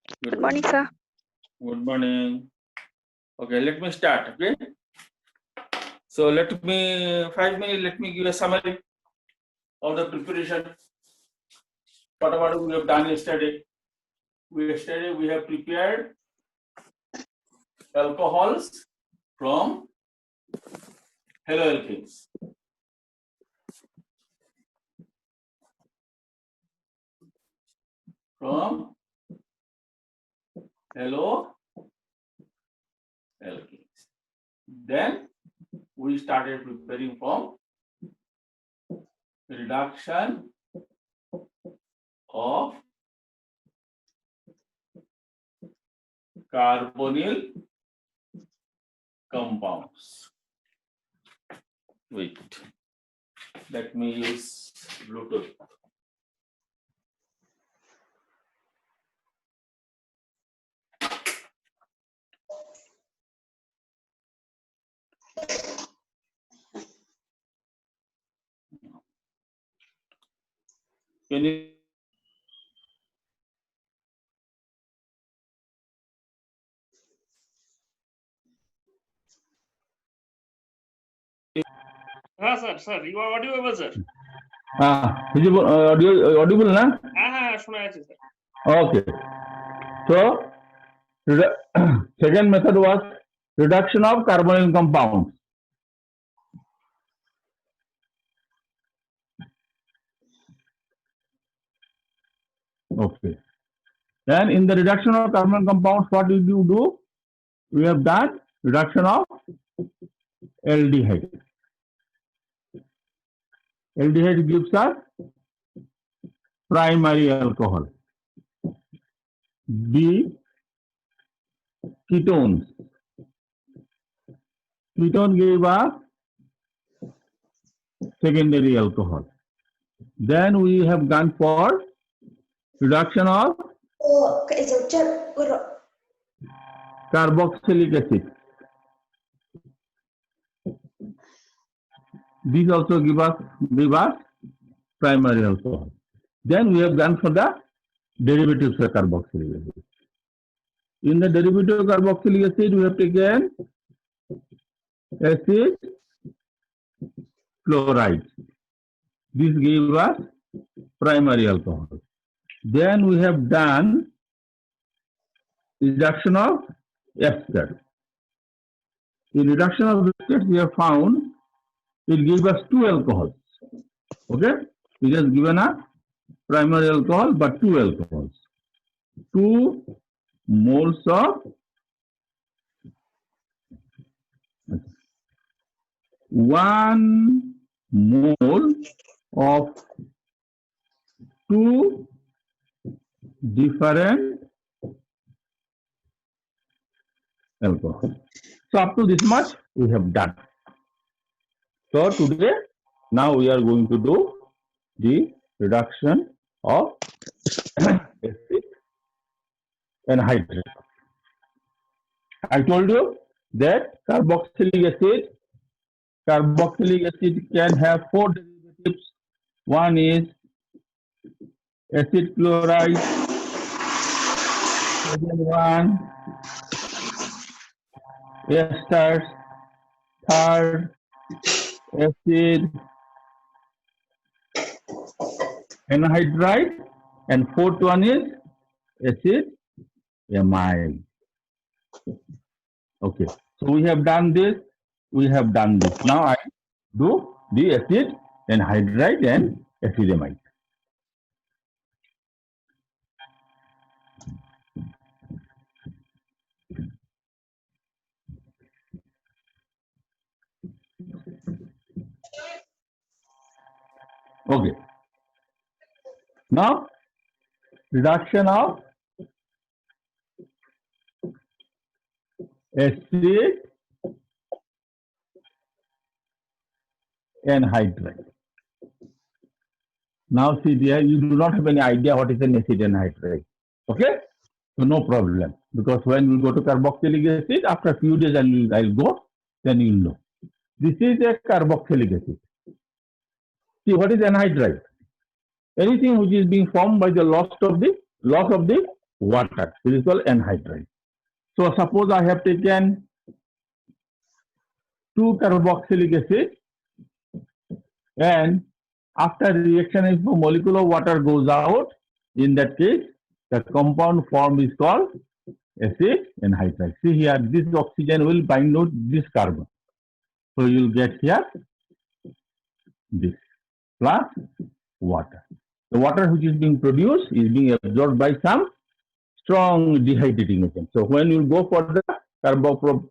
Good morning, sir. Good morning. Okay, let me start. Okay. So let me 5 minutes. Let me give a summary of the preparation. Whatever we have done yesterday. Yesterday we have prepared alcohols from haloalkanes. From haloalkanes. Then we started preparing from reduction of carbonyl compounds. Wait, let me use Bluetooth. Can you? sir, you are audible, sir. Visible, audible, na? শোনা যাচ্ছে, sir. Okay. So, second method was reduction of carbonyl compounds. Okay. Then in the reduction of carbonyl compounds, what did you do? We have done reduction of aldehyde. Aldehyde gives us primary alcohol. B, ketones. Ketone gave us secondary alcohol. Then we have gone for reduction of carboxylic acid. These also give us primary alcohol. Then we have gone for the derivatives of carboxylic acid. In the derivative of carboxylic acid, we have taken acid chloride. This gave us primary alcohol. Then we have done reduction of ester. In reduction of esters, we have found it gives us two alcohols. Okay, it has given us primary alcohol but two alcohols. 2 moles of 1 mole of two different alcohol. So up to this much we have done. So today, now we are going to do the reduction of acid and hydrate. I told you that carboxylic acid can have 4 derivatives. One is acid chloride, second one esters, third acid anhydride, and fourth one is acid amide. Okay, so we have done this. Now I do the acid anhydride and acid amide. Okay. Now, reduction of acid anhydride. Now see there, you do not have any idea what is an acid anhydride. Okay? So no problem. Because when we go to carboxylic acid, after a few days I'll go, then you'll know. This is a carboxylic acid. See what is anhydride? Anything which is being formed by the loss of the water. This is called anhydride. So suppose I have taken 2 carboxylic acid, and after reaction, if a molecule of water goes out, in that case, the compound form is called acid anhydride. See here, this oxygen will bind with this carbon. So you will get here this plus water. The water which is being produced is being absorbed by some strong dehydrating agent. So when you go for the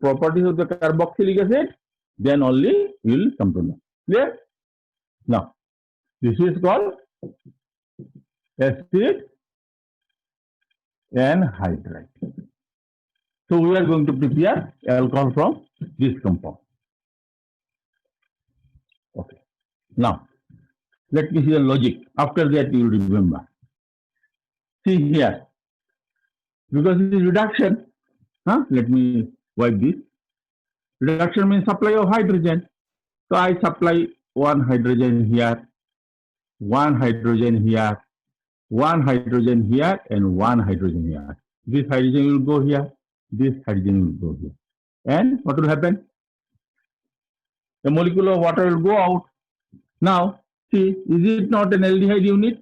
properties of the carboxylic acid, then only you will come to know. Clear? Now, this is called acid anhydride. So we are going to prepare alcohol from this compound. Okay. Now, let me see the logic. After that, you will remember. See here, because it is reduction. Let me wipe this. Reduction means supply of hydrogen. So I supply 1 hydrogen here, 1 hydrogen here, 1 hydrogen here, and 1 hydrogen here. This hydrogen will go here, this hydrogen will go here. And what will happen? The molecule of water will go out. Now, see, is it not an aldehyde unit?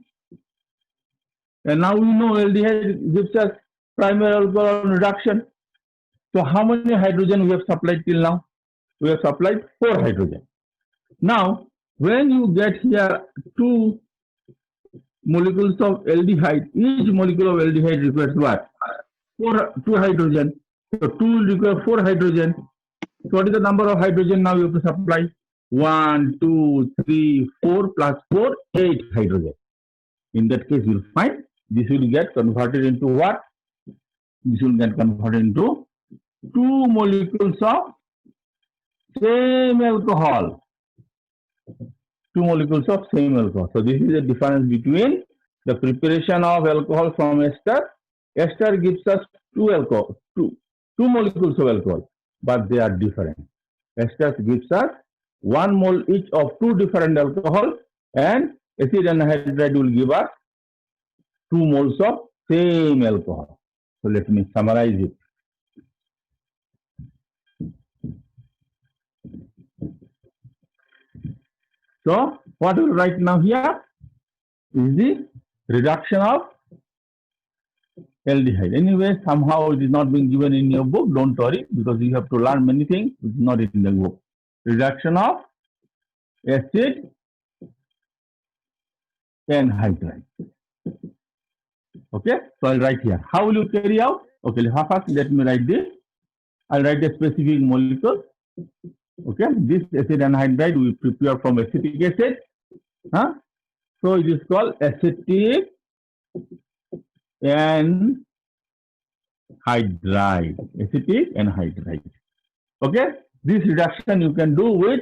And now we know aldehyde gives us primary alcohol reduction. So how many hydrogen we have supplied till now? We have supplied 4 hydrogen. Now, when you get here 2 molecules of aldehyde, each molecule of aldehyde requires what? 2 hydrogen. So 2 will require 4 hydrogen. So what is the number of hydrogen now you have to supply? 1, 2, 3, 4 plus 4, 8 hydrogen. In that case, you will find this will get converted into what? This will get converted into 2 molecules of same alcohol. 2 molecules of same alcohol. So this is the difference between the preparation of alcohol from ester. Ester gives us 2 molecules of alcohol, but they are different. Ester gives us 1 mole each of 2 different alcohol, and acid anhydride will give us 2 moles of same alcohol. So let me summarize it. So what we will write now here is the reduction of aldehyde. Anyway, somehow it is not being given in your book. Don't worry, because you have to learn many things which is not in the book. Reduction of acid anhydride. Okay, so I'll write here. How will you carry out? Okay, first let me write this. I'll write a specific molecule. Okay, this acid anhydride we prepare from acetic acid. So it is called acetic anhydride. Acetic anhydride. Okay, this reduction you can do with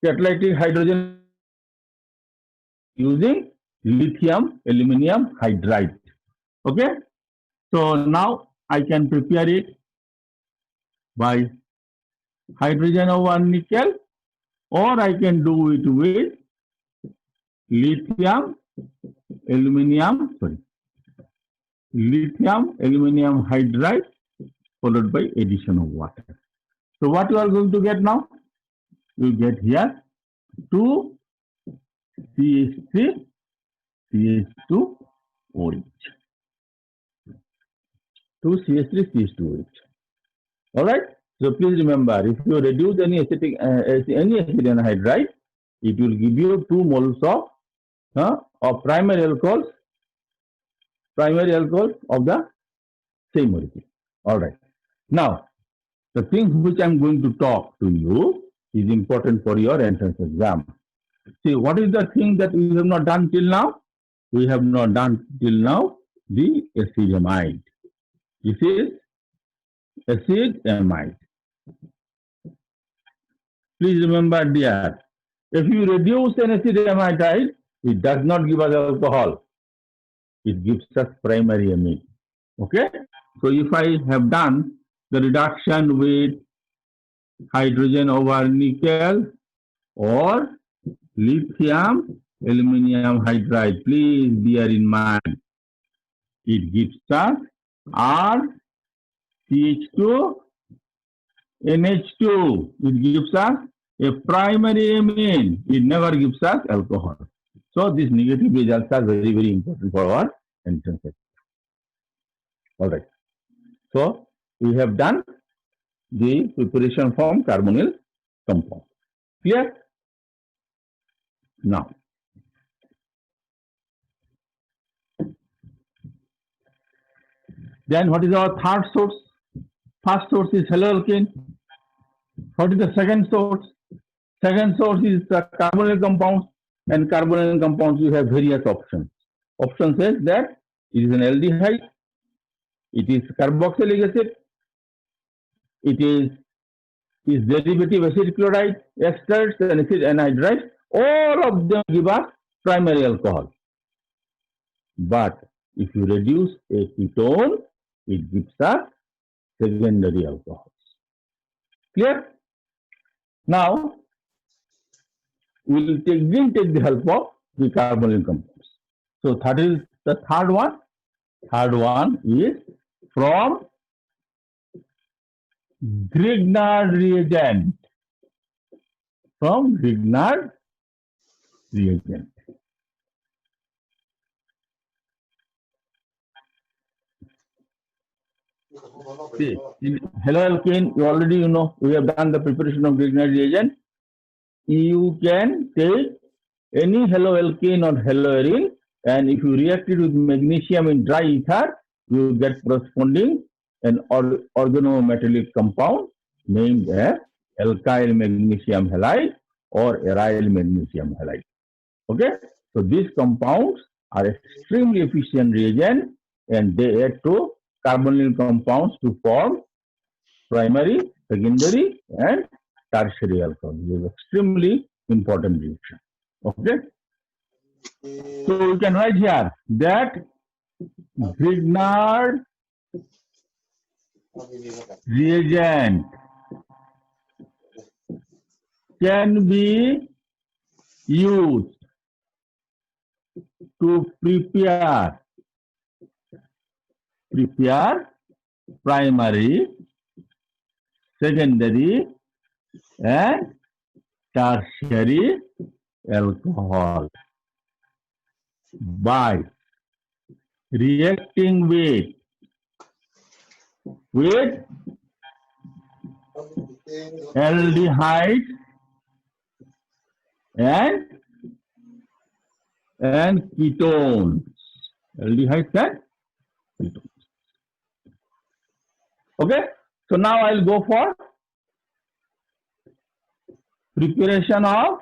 catalytic hydrogen using lithium aluminum hydride. Okay, so now I can prepare it by hydrogen over nickel, or I can do it with lithium aluminum hydride followed by addition of water. So what you are going to get now? You get here 2 CH3 CH2 OH. 2 CH3 CH2 OH. All right. So please remember, if you reduce any acid anhydride, it will give you 2 moles of primary alcohols of the same molecule. All right. Now, the thing which I am going to talk to you is important for your entrance exam. See, what is the thing that we have not done till now? We have not done till now the acetamide. This is acetamide. Please remember, dear, if you reduce an acetamide, it does not give us alcohol. It gives us primary amide. Okay? So if I have done the reduction with hydrogen over nickel or lithium aluminum hydride, please bear in mind, It gives us RCH2 NH2. It gives us a primary amine. It never gives us alcohol. So these negative results are very, very important for our entrance exam. All right. So we have done the preparation from carbonyl compound. Clear? Now, then what is our third source? First source is haloalkane. What is the second source? Second source is the carbonyl compounds, and carbonyl compounds you have various options. Option says that it is an aldehyde, it is carboxylic acid, it is derivative acid chloride, esters, and acid anhydride. All of them give us primary alcohol. But if you reduce a ketone, it gives us secondary alcohols. Clear? Now, we will take the help of the carbonyl compounds. So that is the third one. Third one is from Grignard reagent. From Grignard reagent. See, in haloalkane, you already know we have done the preparation of Grignard reagent. You can take any haloalkane or haloarine, and if you react it with magnesium in dry ether, you get corresponding an organometallic compound named as alkyl magnesium halide or aryl magnesium halide. Okay, so these compounds are extremely efficient reagents, and they add to carbonyl compounds to form primary, secondary, and tertiary alcohol. This is extremely important reaction. Okay, so we can write here that Grignard reagent can be used to prepare primary, secondary, and tertiary alcohol by reacting with aldehyde and ketones. Aldehydes and ketones. Okay, so now I'll go for preparation of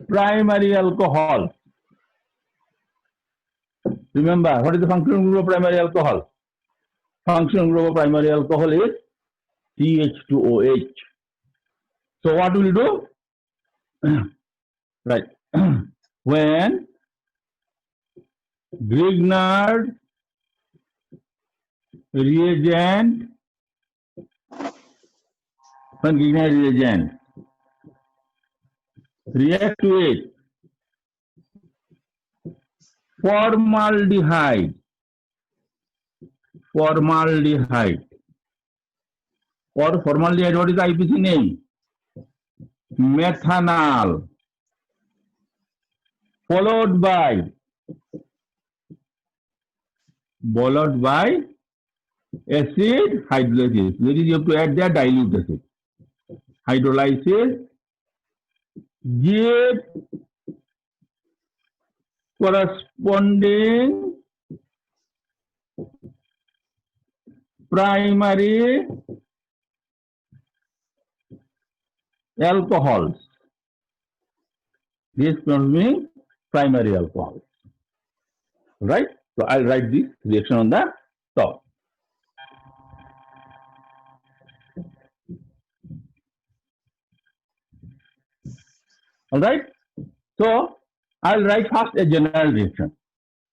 primary alcohol. Remember, what is the functional group of primary alcohol? Functional group of primary alcohol is CH2OH. So what will you do? Right. When Grignard reagent react with formaldehyde. For formaldehyde, what is the IPC name? Methanol, followed by acid hydrolysis. That is, you have to add their dilute acid. Hydrolysis give corresponding primary alcohols. This means primary alcohols. Right? So I'll write this reaction on the top. All right? So I'll write first a general reaction.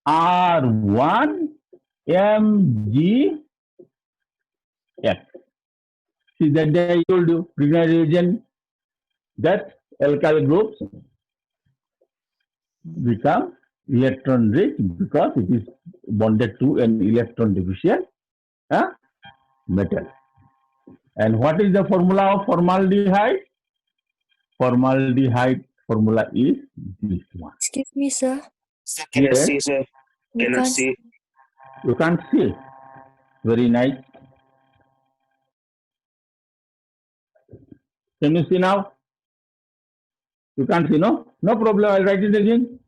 R1MgX. See that day I told you, Grignard reagent, that alkyl groups become electron rich because it is bonded to an electron deficient metal. And what is the formula of formaldehyde? Formaldehyde formula is this one. Excuse me, sir. Cannot Yes. see, sir. You Cannot can't see. You can't see. Very nice. Can you see now? You can't see, no? No problem. I'll write it again.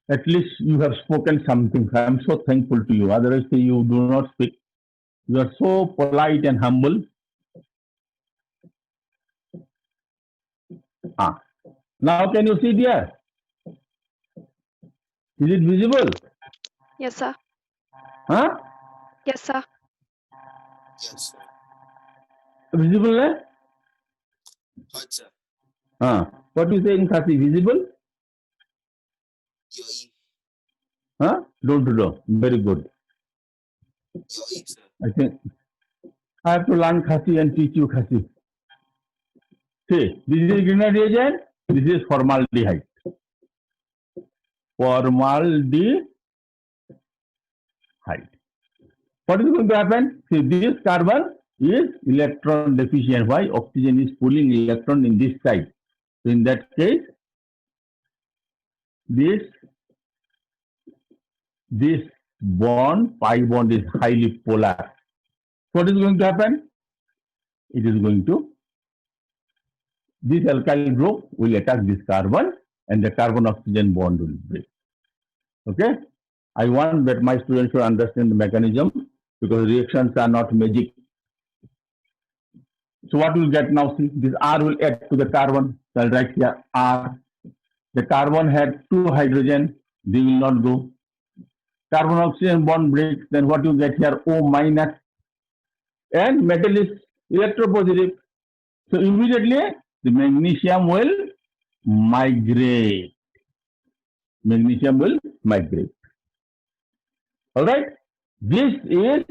At least you have spoken something. I am so thankful to you. Otherwise, you do not speak. You are so polite and humble. Now can you see there? Is it visible? Yes, sir. Huh? Yes, sir. Yes, sir. Visible, eh? Hot, sir. What do you say in Khasi? Visible? Your Don't do. Very good. sir. I think I have to learn Khasi and teach you Khasi. See, this is Grignard reagent. This is formaldehyde. Formaldehyde. What is going to happen? See, this carbon is electron deficient. Why? Oxygen is pulling electron in this side. So in that case, this bond, pi bond, is highly polar. What is going to happen? It is going to, this alkyl group will attack this carbon and the carbon-oxygen bond will break. Okay? I want that my students should understand the mechanism because reactions are not magic. So what we'll get now, see, this R will add to the carbon. So I'll write here R. The carbon had 2 hydrogen, they will not go. Carbon-oxygen bond breaks, then what you get here, O minus. And metal is electropositive. So immediately the magnesium will migrate. Magnesium will migrate. All right? This is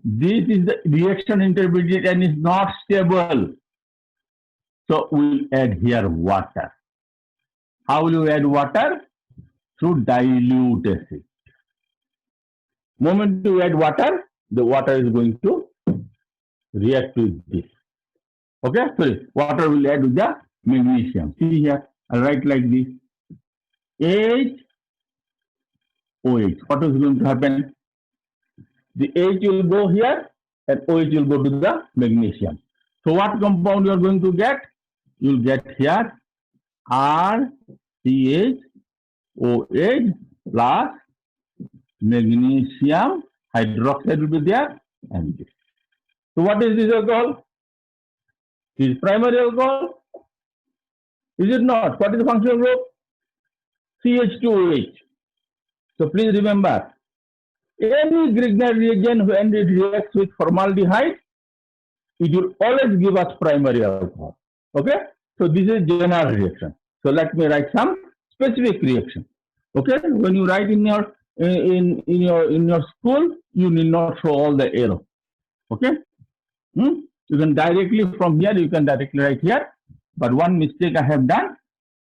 the reaction intermediate and is not stable. So we'll add here water. How will you add water? Through dilute acid. Moment you add water, the water is going to react with this. Okay? Sorry, water will add with the magnesium. See here, I'll write like this. H, OH. What is going to happen? The H will go here and OH will go to the magnesium. So what compound you are going to get? You will get here RCH, OH plus magnesium hydroxide will be there and this. So what is this alcohol? It is primary alcohol. Is it not? What is the functional group? CH2OH. So please remember, any Grignard reagent when it reacts with formaldehyde, it will always give us primary alcohol. Okay? So this is general reaction. So let me write some specific reaction. Okay? When you write in your school, you need not show all the arrow. Okay? You can directly from here, you can directly write here. But one mistake I have done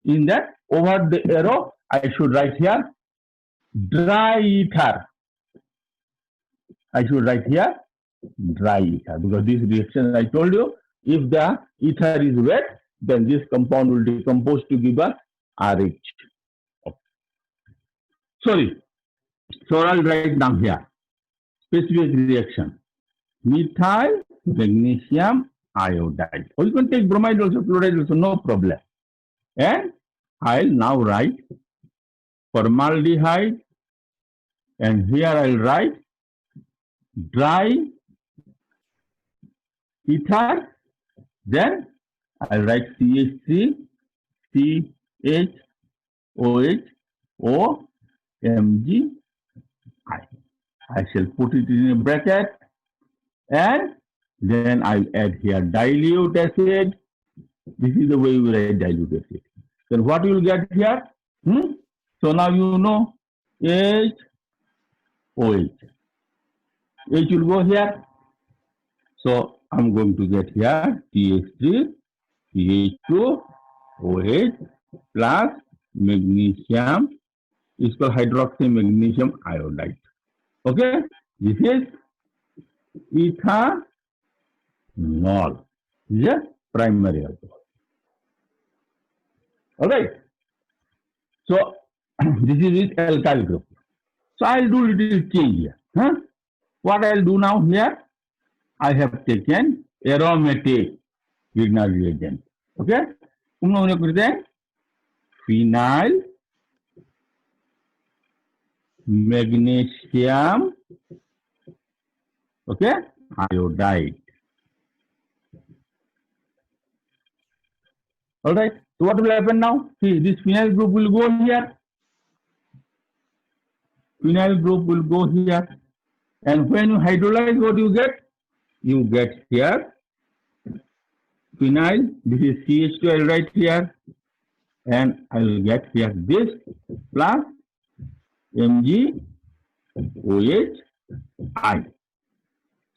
in that over the arrow, I should write here dry ether. I should write here dry ether because this reaction I told you, if the ether is wet, then this compound will decompose to give us RH. Sorry. So I'll write down here. Specific reaction. Methyl magnesium iodide. Or you can take bromide also, fluoride also, no problem. And I'll now write formaldehyde. And here I'll write dry ether. Then I'll write CH3, CH, OH, O, Mg, I. I shall put it in a bracket and then I'll add here dilute acid. This is the way we write dilute acid. Then what you will get here? So now you know H, OH. H will go here. So I'm going to get here CH3, CH2, OH, plus magnesium is called hydroxy magnesium iodide. Okay, this is ethanol. This is a primary alcohol. All right. So this is with alkyl group. So I'll do little change here. Huh? What I'll do now here? I have taken aromatic Grignard reagent. Okay. Phenyl magnesium, okay, iodide. All right. So what will happen now? See, this phenyl group will go here. Phenyl group will go here. And when you hydrolyze, what you get? You get here phenyl. This is CH2 right here. And I will get here this plus MgOH.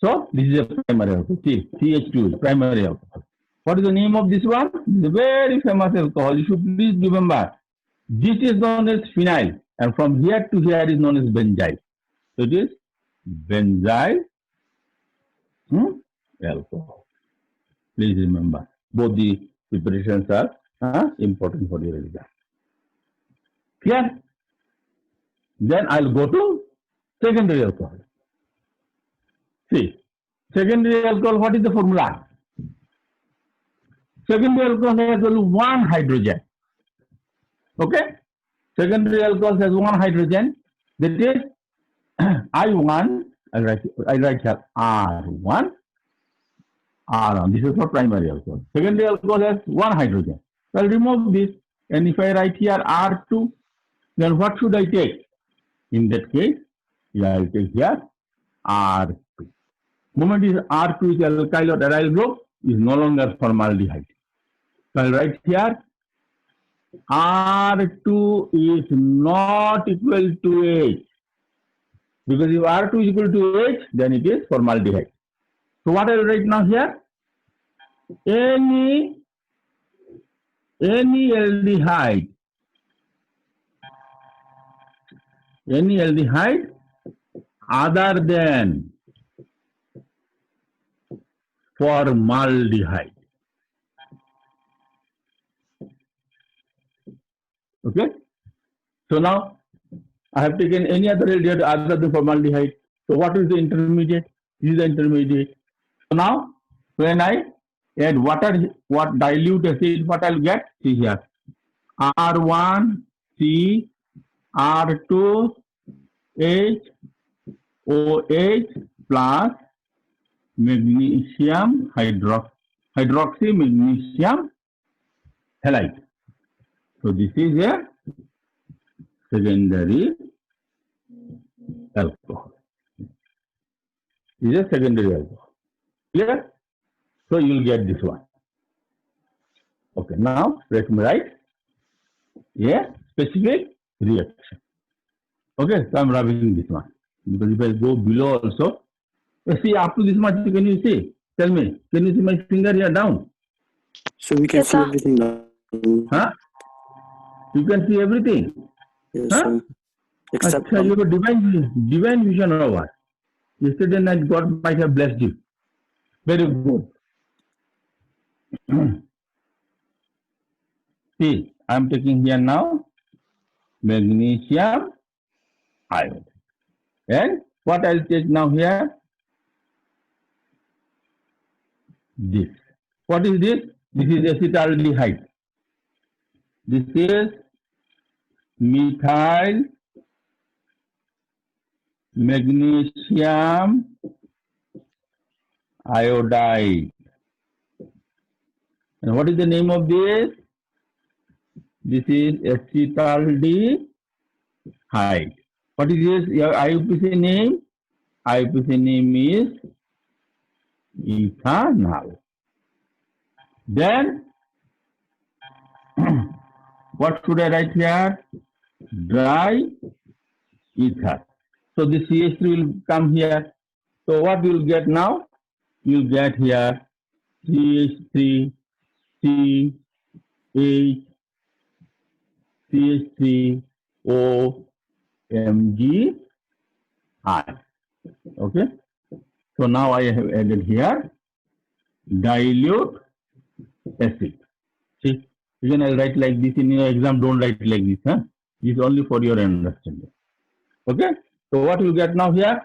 So this is a primary alcohol. See, CH2 is primary alcohol. What is the name of this one? This is a very famous alcohol. You should please remember. This is known as phenyl, and from here to here is known as benzyl. So it is benzyl alcohol. Please remember, both the preparations are important for your exam. Clear? Then I'll go to secondary alcohol. See, secondary alcohol, what is the formula? Secondary alcohol has only one hydrogen. Okay? Secondary alcohol has one hydrogen. That is I1. I write here R1. R1. This is for primary alcohol. Secondary alcohol has one hydrogen. So I'll remove this. And if I write here R2, then what should I take? In that case, I'll take here R2. Moment is R2 is alkyl or aryl group, is no longer formaldehyde. So I'll write here R2 is not equal to H. Because if R2 is equal to H, then it is formaldehyde. So what I will write now here? Any aldehyde other than formaldehyde. Okay. So now I have taken any other aldehyde other than formaldehyde. So what is the intermediate? This is the intermediate. So now when I add water, what dilute acid, what I'll get? See here. R1C R2 H OH plus magnesium hydroxy magnesium halide. So this is a secondary alcohol. This is a secondary alcohol. Clear? So you will get this one. Okay, now let me write a specific reaction. Okay, so I'm rubbing this one. Because if I go below also, see up to this much, can you see? Tell me, can you see my finger here down? So we can Yes, see sir. everything now. Huh? You can see everything. Yes, Huh? sir. Except Achha, you have a divine vision or what? Yesterday night God might have blessed you. Very good. See, I am taking here now magnesium iodide. And what I'll take now here? This. What is this? This is acetaldehyde. This is methyl magnesium iodide. And what is the name of this? This is acetaldehyde. What is this? Your IUPAC name? IUPAC name is ethanol. Then, what should I write here? Dry ether. So the CH3 will come here. So what you will get now? You will get here CH3, CH, CH3OMgI. Okay. So now I have added here dilute acid. See, again I'll write like this in your exam. Don't write like this. Huh? This is only for your understanding. Okay. So what you get now here?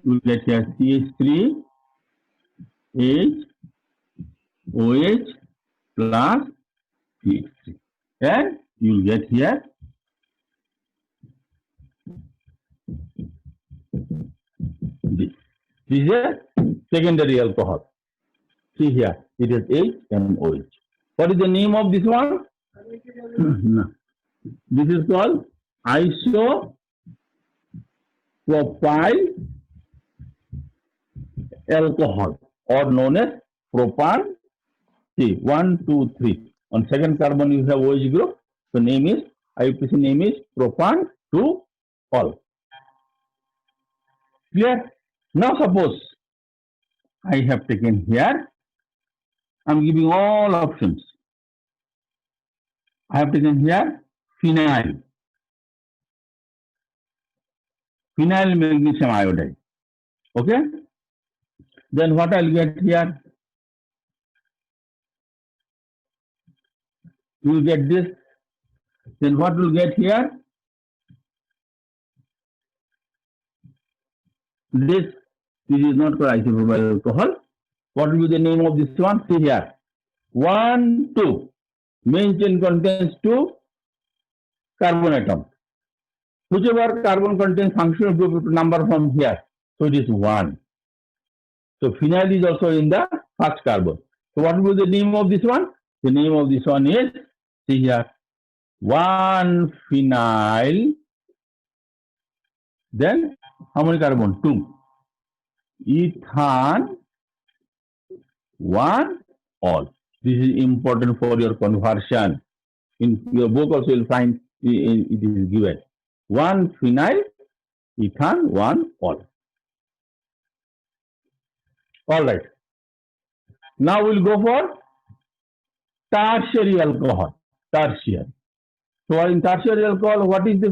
You get here CH3HOH plus CH3, and you get here this. This is a secondary alcohol. See here, it is H and OH. What is the name of this one? No. This is called isopropyl alcohol, or known as propan. See, 1, 2, 3. On second carbon you have OH group. The name is, IUPAC name is propan 2-ol. Clear? Now suppose I have taken here, I am giving all options. I have taken here phenyl magnesium iodide. Okay? Then what I'll get here? You will get this. Then what will get here? This is not called isopropyl alcohol. What will be the name of this one? See here. 1, 2. Main chain contains 2 carbon atoms. Whichever carbon contains functional group number from here. So it is 1. So phenyl is also in the first carbon. So what will be the name of this one? The name of this one is, see here, 1-phenyl. Then how many carbon? 2. Ethan 1-ol. This is important for your conversion. In your book also you will find it is given. 1-phenyl ethan 1-ol. All right. Now we'll go for tertiary alcohol. Tertiary. So in tertiary alcohol, what is the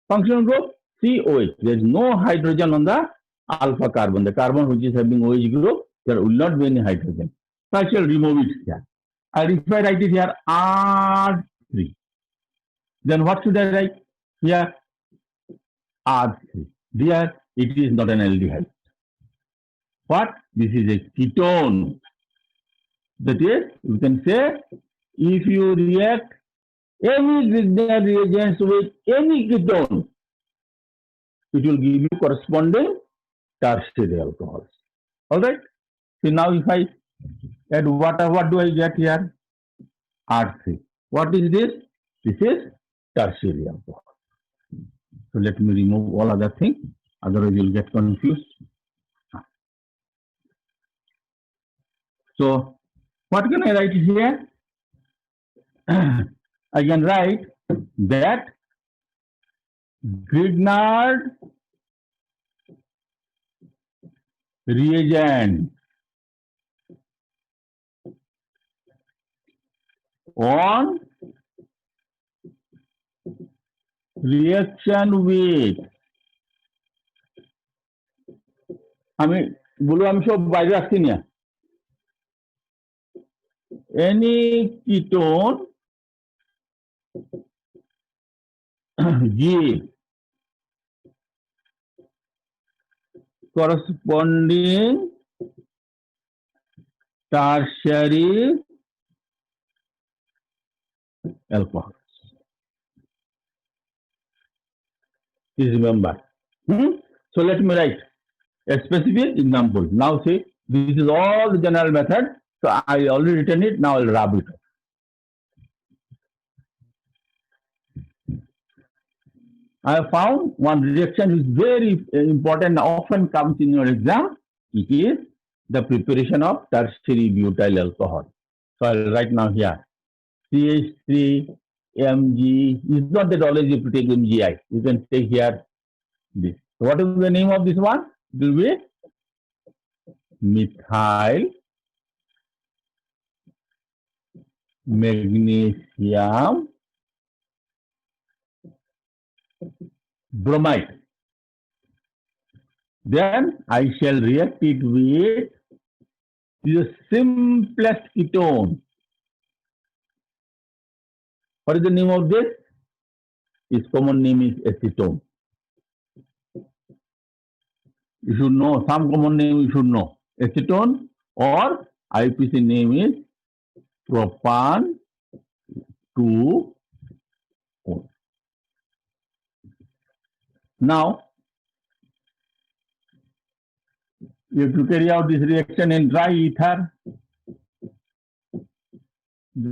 functional group? COH. There is no hydrogen on the alpha carbon. The carbon which is having OH group, there will not be any hydrogen. So I shall remove it here. If I write it here R3, then what should I write here? R3. There it is not an aldehyde. What? This is a ketone. That is, you can say, if you react any Grignard reagents with any ketone, it will give you corresponding tertiary alcohols. All right. So now if I add water, what do I get here? R3. What is this? This is tertiary alcohol. So let me remove all other things. Otherwise you will get confused. So what can I write here? I can write that Grignard reagent on reaction with, আমি সব বাইরে রাখছি না, any ketone give corresponding tertiary alcohol. Please remember. So let me write a specific example. Now see, this is all the general method. So I already written it. Now I'll rub it. I have found one reaction which is very important, often comes in your exam. It is the preparation of tertiary butyl alcohol. So I'll write now here. CH3Mg is not that always you have to take MgI. You can take here this. So what is the name of this one? It will be methyl magnesium bromide. Then I shall react it with the simplest ketone. What is the name of this? Its common name is acetone. You should know some common name. You should know acetone, or IUPAC name is propan 2. Now you have to carry out this reaction in dry ether.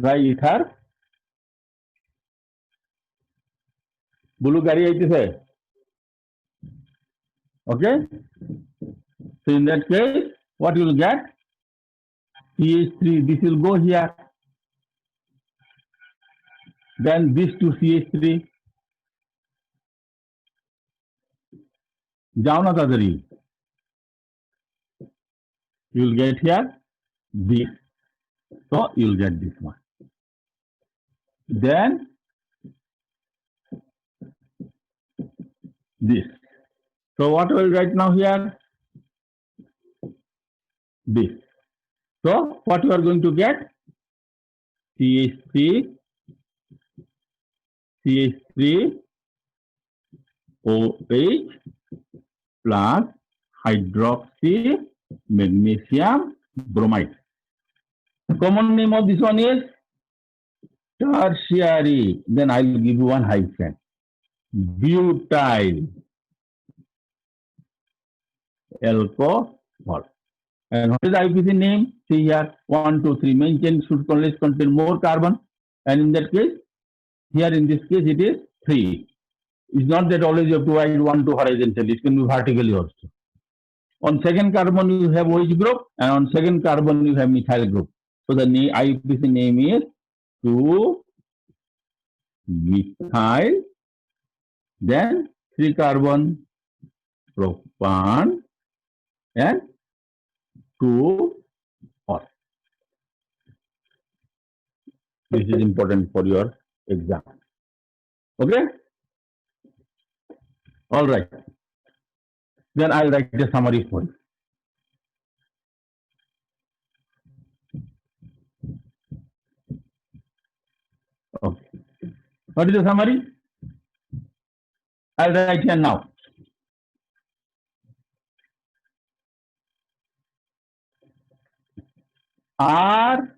Dry ether. Bulu carry it. Okay. So in that case, what you will get? CH3. This will go here. Then this to CH3. Down another. You will get here this. So you will get this one. Then this. So what will write now here? This. So what you are going to get? CH3, CH3, OH plus hydroxy magnesium bromide. The common name of this one is tertiary. Then I will give you one hyphen. Butyl alcohol. And what is the IUPAC name? See here, 1, 2, 3. Main chain should always contain more carbon. And in that case, here in this case, it is 3. It's not that always you have to write 1, 2 horizontally. It can be vertically also. On second carbon, you have OH group, and on second carbon, you have methyl group. So the IUPAC name is 2-methyl, then 3 carbon propan, and 2-or. This is important for your exam. Okay? All right. Then I'll write the summary for you. Okay. What is the summary? I'll write here now. RMGS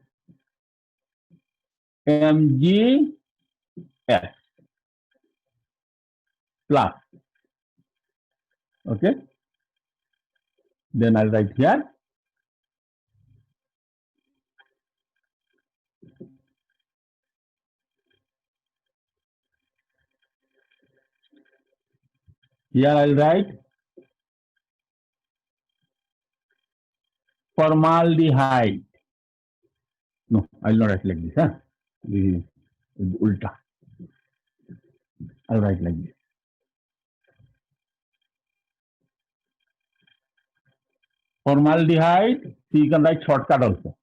plus. Okay. Then I'll write here. Here I'll write formaldehyde. No, I'll not write like this. Huh? This is ulta. I'll write like this. Formaldehyde. So you can write shortcut also.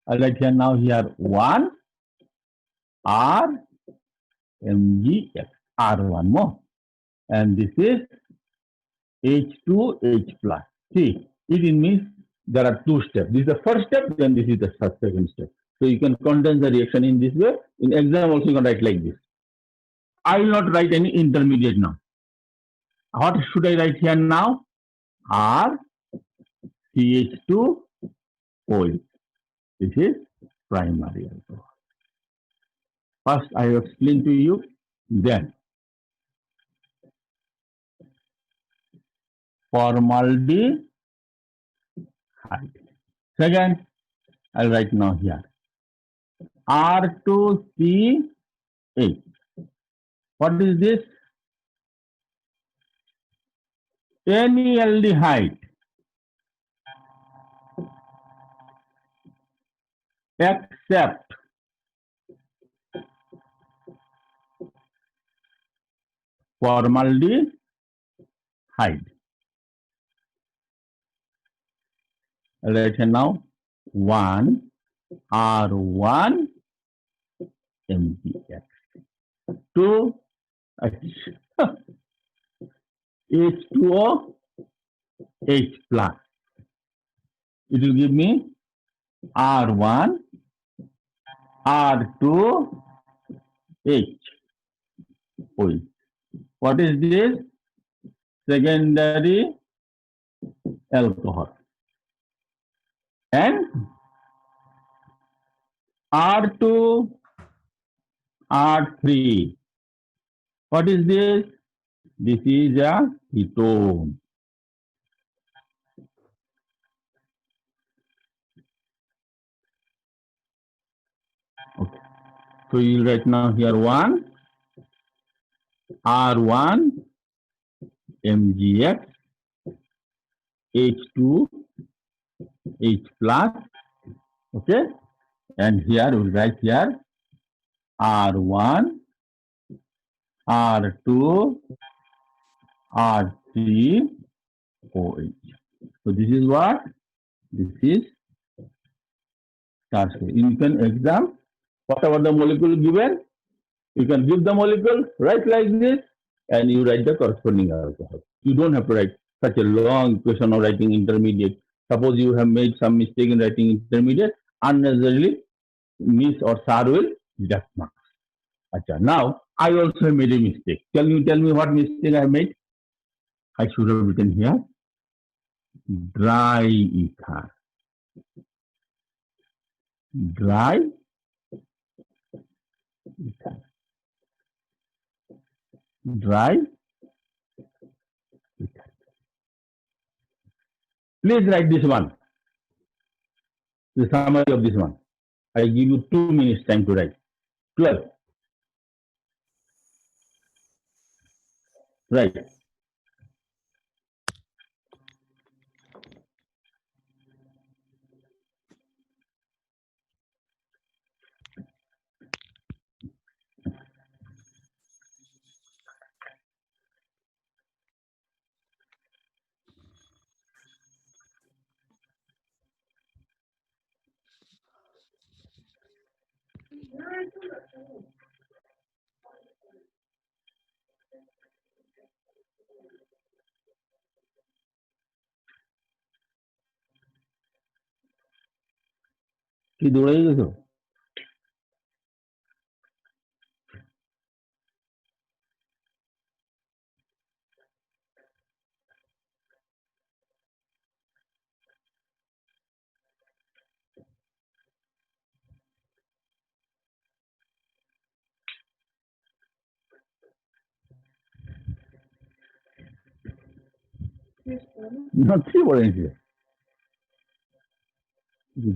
I'll write here now here 1 RMGS. R1 more. And this is H2H plus. See, it means there are 2 steps. This is the first step, then this is the second step. So you can condense the reaction in this way. In exam also you can write like this. I will not write any intermediate now. What should I write here now? RCH2OH. This is primary alcohol. First I have explained to you, then formaldehyde. Second, I'll write now here. R2CH. What is this? Aldehyde. Except formaldehyde. I'll write here now 1 R1 MgX. 2 H2O, H plus. It will give me R1, R2, H. OH. What is this? Secondary alcohol. And R2, R3. What is this? This is a ketone. Okay. So you write now here 1, R1, MgX, H2, H plus. Okay. And here we write here R1, R2, R3, OH. So this is what? This is tertiary. You can exam whatever the molecule given. You can give the molecule, write like this, and you write the corresponding alcohol. You don't have to write such a long equation of writing intermediate. Suppose you have made some mistake in writing intermediate, unnecessarily Miss or Sir will deduct marks. Achha, now I also made a mistake. Tell me what mistake I made. I should have written here dry ether. Dry ether. Dry ether. Please write this one. The summary of this one. I give you 2 minutes time to write. 12. Right. কি দৌড়াই গেছো? না, কি বলে নিচ্ছে?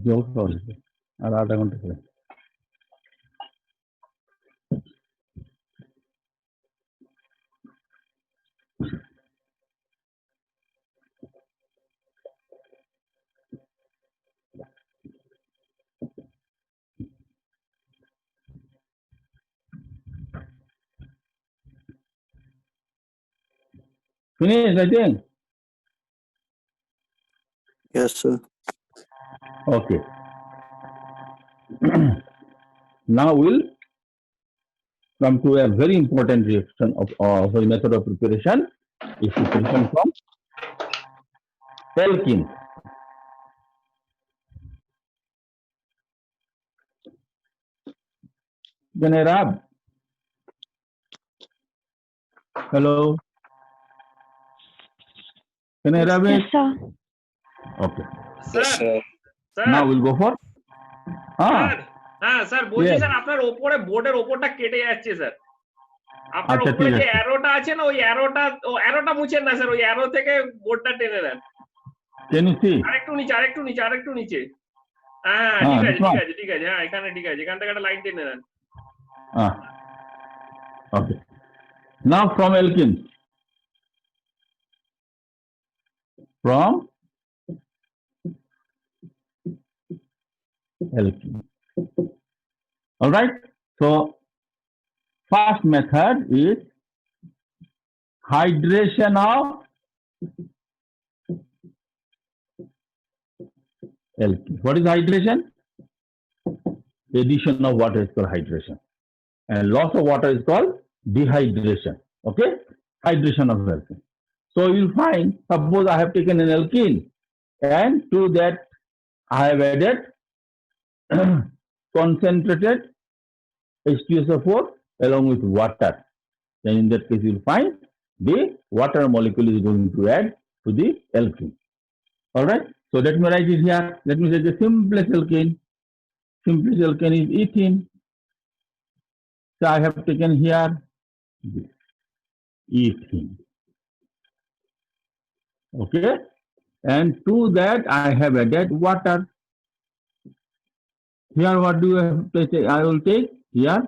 জল খাওয়া হয়েছে আর আধা ঘন্টা করে। Finish, I think. Yes, sir. Okay. Now we'll come to a very important reaction of sorry, method of preparation. Is preparation from alkene. Can I rub? Hello. Can I rub it? Yes, sir. Okay. Yes, sir sir. Sir Now we'll go for. Sir হ্যাঁ sir বলছি Yes. Sir আপনার ওপরে বোর্ডের ওপরটা কেটে যাচ্ছে sir আপনার আচ্ছা, ওপরে ঠিক যে আছে। অ্যারোটা আছে না ওই অ্যারোটা মুছেন না স্যার ওই অ্যারো থেকে বোর্ডটা টেনে দেন Can you see? আরেকটু নিচে হ্যাঁ হ্যাঁ, ঠিক আছে হ্যাঁ এখানে ঠিক আছে এখান থেকে একটা লাইন টেনে দেন Okay. Now from alkene. From alkene. All right. So first method is hydration of alkene. What is hydration? Addition of water is called hydration. And loss of water is called dehydration. Okay, hydration of alkene. So you'll find, suppose I have taken an alkene and to that I have added concentrated H2SO4 along with water. Then in that case you'll find the water molecule is going to add to the alkene. Alright, so let me write it here. Let me say the simplest alkene. Simplest alkene is ethene. So I have taken here this ethene. Okay, and to that I have added water. Here what do I have to say? I will take here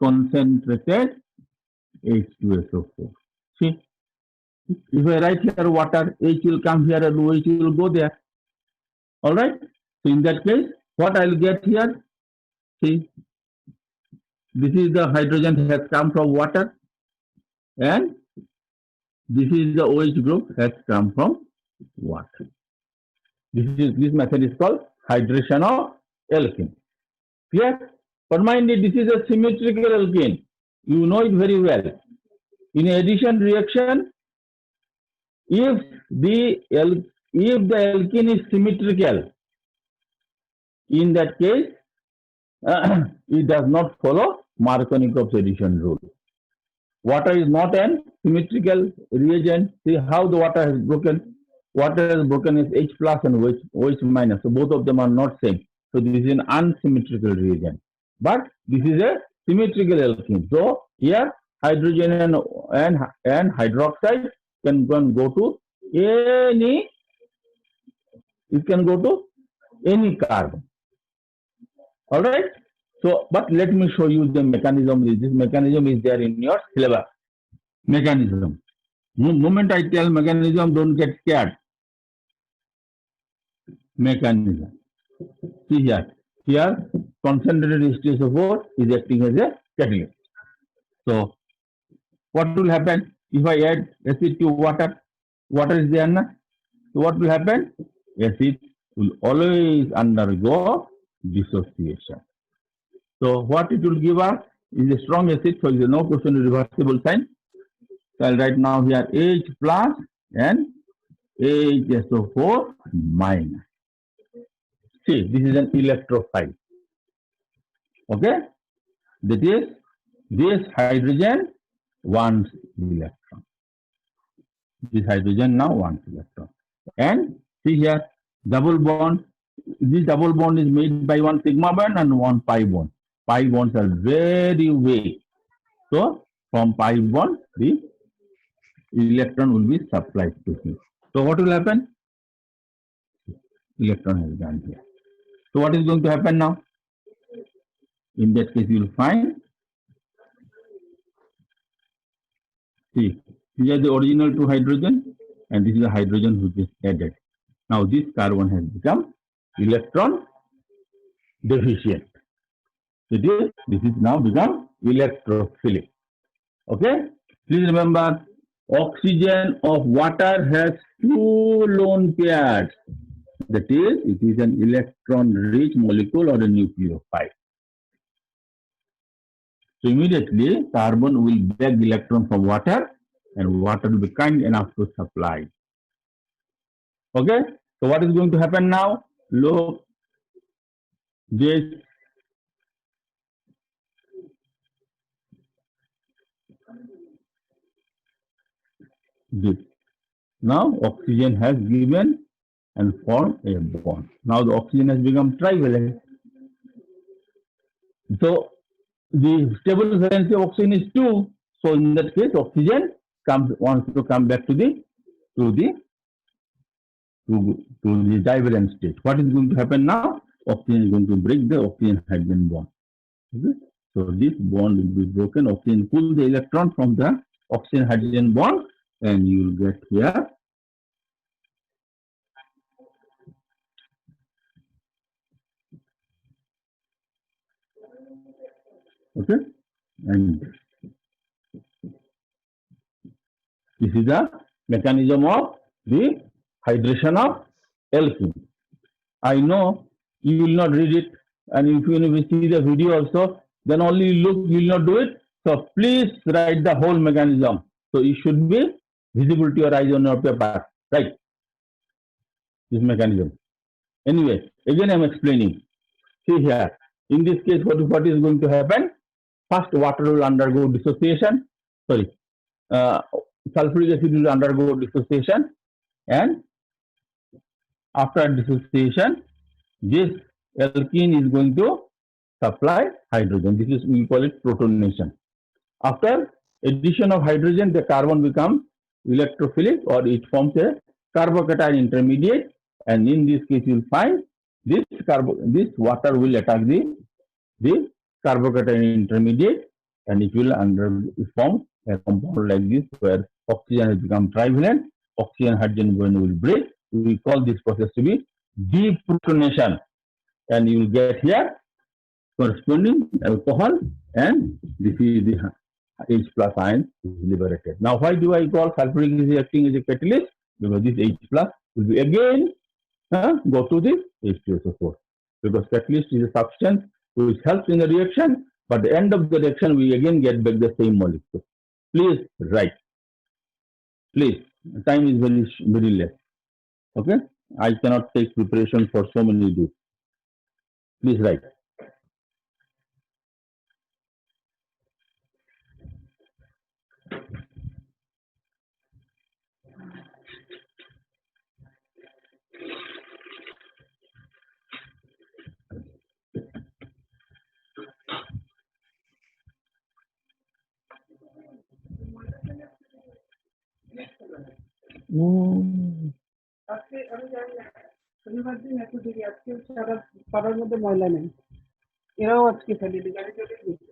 concentrated H2SO4. See, if I write here water, H will come here and OH will go there. All right. So in that case, what I will get here? See, this is the hydrogen has come from water, and this is the OH group has come from water. This method is called hydration of alkene. Clear? But mind it, this is a symmetrical alkene. You know it very well. In addition reaction, if the alkene is symmetrical, in that case, it does not follow Markovnikov's addition rule. Water is not an symmetrical reagent. See how the water has broken. Water has broken is H plus and OH minus. So both of them are not same. So this is an unsymmetrical reagent. But this is a symmetrical alkene. So here hydrogen and hydroxide can go to any. It can go to any carbon. All right. So, but let me show you the mechanism. This mechanism is there in your syllabus. Mechanism. Moment I tell mechanism, don't get scared. Mechanism. See here. Here, concentrated H2SO4 is acting as a catalyst. So, what will happen if I add acid to water? Water is there, na? So, what will happen? Acid will always undergo dissociation. So, what it will give us is a strong acid, so there is no question of reversible sign. So, I'll write now here H plus and HSO4 minus. See, this is an electrophile. Okay? That is, this hydrogen wants electron. This hydrogen now wants electron. And see here, double bond. This double bond is made by one sigma bond and one pi bond. Pi bonds are very weak. So, from pi bond, the electron will be supplied to him. So, what will happen? Electron has gone here. So, what is going to happen now? In that case, you will find, see, these are the original two hydrogen, and this is the hydrogen which is added. Now, this carbon has become electron deficient. This is now become electrophilic. Okay? Please remember, oxygen of water has two lone pairs. That is, it is an electron-rich molecule or a nucleophile. So immediately, carbon will beg electron from water, and water will be kind enough to supply. Okay? So what is going to happen now? Look, this now oxygen has given and formed a bond. Now the oxygen has become trivalent. So the stable valency of oxygen is 2. So in that case, oxygen wants to come back to the divalent state. What is going to happen now? Oxygen is going to break the oxygen hydrogen bond. Okay? So this bond will be broken. Oxygen pulls the electron from the oxygen hydrogen bond, and you will get here okay, and this is the mechanism of the hydration of alkene. I know you will not read it, and if you see the video also, then only look, you will not do it. So please write the whole mechanism. So it should be visible to your eyes on your paper, right? This mechanism. Anyway, again I'm explaining. See here, in this case, what is going to happen? First, water will undergo dissociation. Sorry, sulfuric acid will undergo dissociation, and after dissociation, this alkene is going to supply hydrogen. This is, we call it protonation. After addition of hydrogen, the carbon becomes electrophilic, or it forms a carbocation intermediate, and in this case you will find this water will attack the carbocation intermediate, and it will form a compound like this, where oxygen has become trivalent, oxygen hydrogen bond will break. We call this process to be deprotonation, and you will get here corresponding alcohol, and this is the H plus ion is liberated. Now, why do I call sulfuric acid acting as a catalyst? Because this H plus will be again go to the H2SO4, because catalyst is a substance which helps in the reaction, but at the end of the reaction we again get back the same molecule. Please write. Please, time is very less. Okay, I cannot take preparation for so many days. Please write. আজকে আমি জানি না শনিবার দিন একটু দেখি আজকে সারা পাড়ার মধ্যে ময়লা নেই, এরাও আজকে ফেলেনি, গাড়ি চলে গেছে।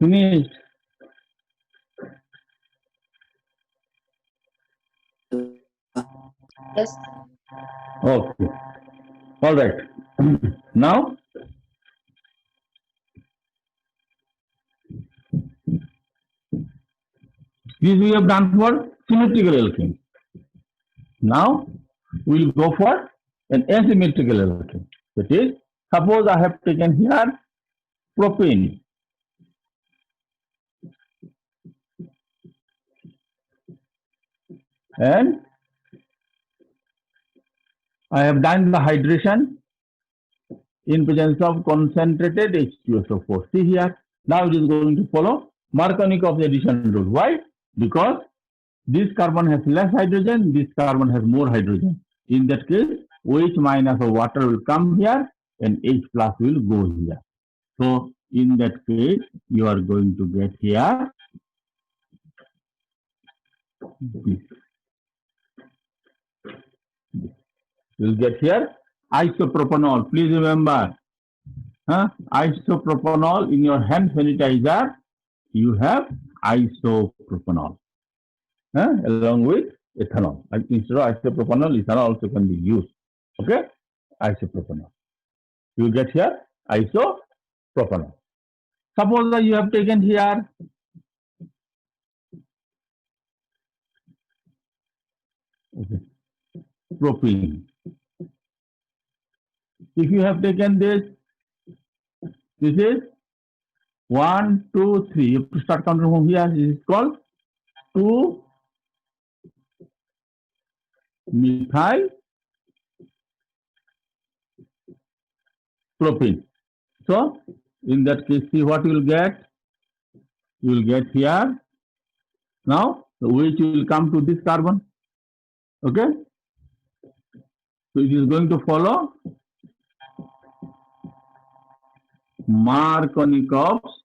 Finished. Yes. Okay. All right. Now, this we have done for symmetrical alkene. Now, we will go for an asymmetrical alkene. That is, suppose I have taken here propane. And I have done the hydration in presence of concentrated H2SO4. See here, now it is going to follow Markovnikov addition rule. Why? Because this carbon has less hydrogen, this carbon has more hydrogen. In that case, OH minus of water will come here, and H plus will go here. So in that case, you are going to get here this. You will get here isopropanol. Please remember, isopropanol in your hand sanitizer, you have isopropanol along with ethanol. Instead of isopropanol, ethanol also can be used. Okay, isopropanol. You get here isopropanol. Suppose that you have taken here propene. If you have taken this is 1, 2, 3. You have to start counting from here. This is called 2-methyl propene. So in that case, see what you will get. You will get here. Now, which will come to this carbon. Okay. So it is going to follow Markovnikov's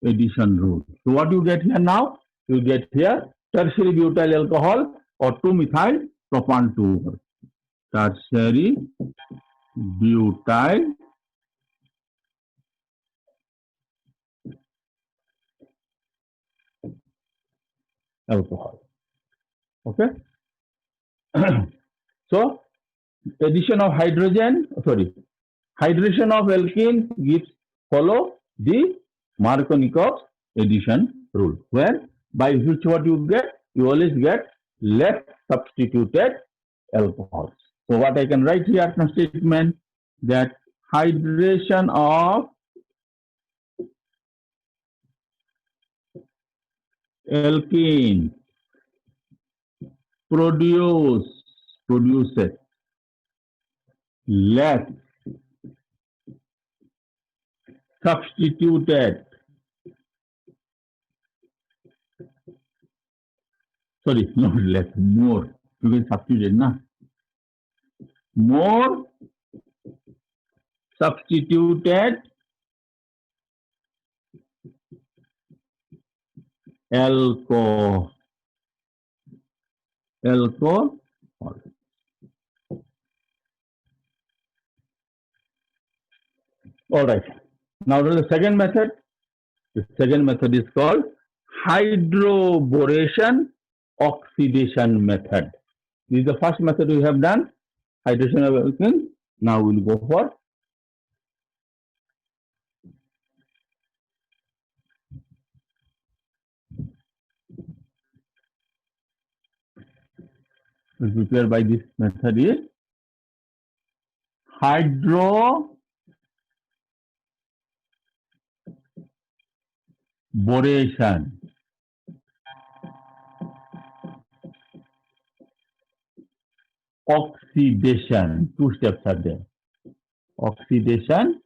addition rule. So what you get here now? You get here tertiary butyl alcohol or 2-methyl propan 2. Tertiary butyl alcohol. Okay. So addition of hydrogen, hydration of alkene gives follow the Markovnikov's addition rule, where by which what you get, you always get less substituted alcohols. So what I can write here as a statement that hydration of alkene produces less substituted, not less, more, because substituted, na? More substituted alcohol. All right. Now the second method. The second method is called hydroboration oxidation method. This is the first method we have done, hydration of alkene. Now we'll go for prepared by this method is hydroboration oxidation. 2 steps are there. Oxidation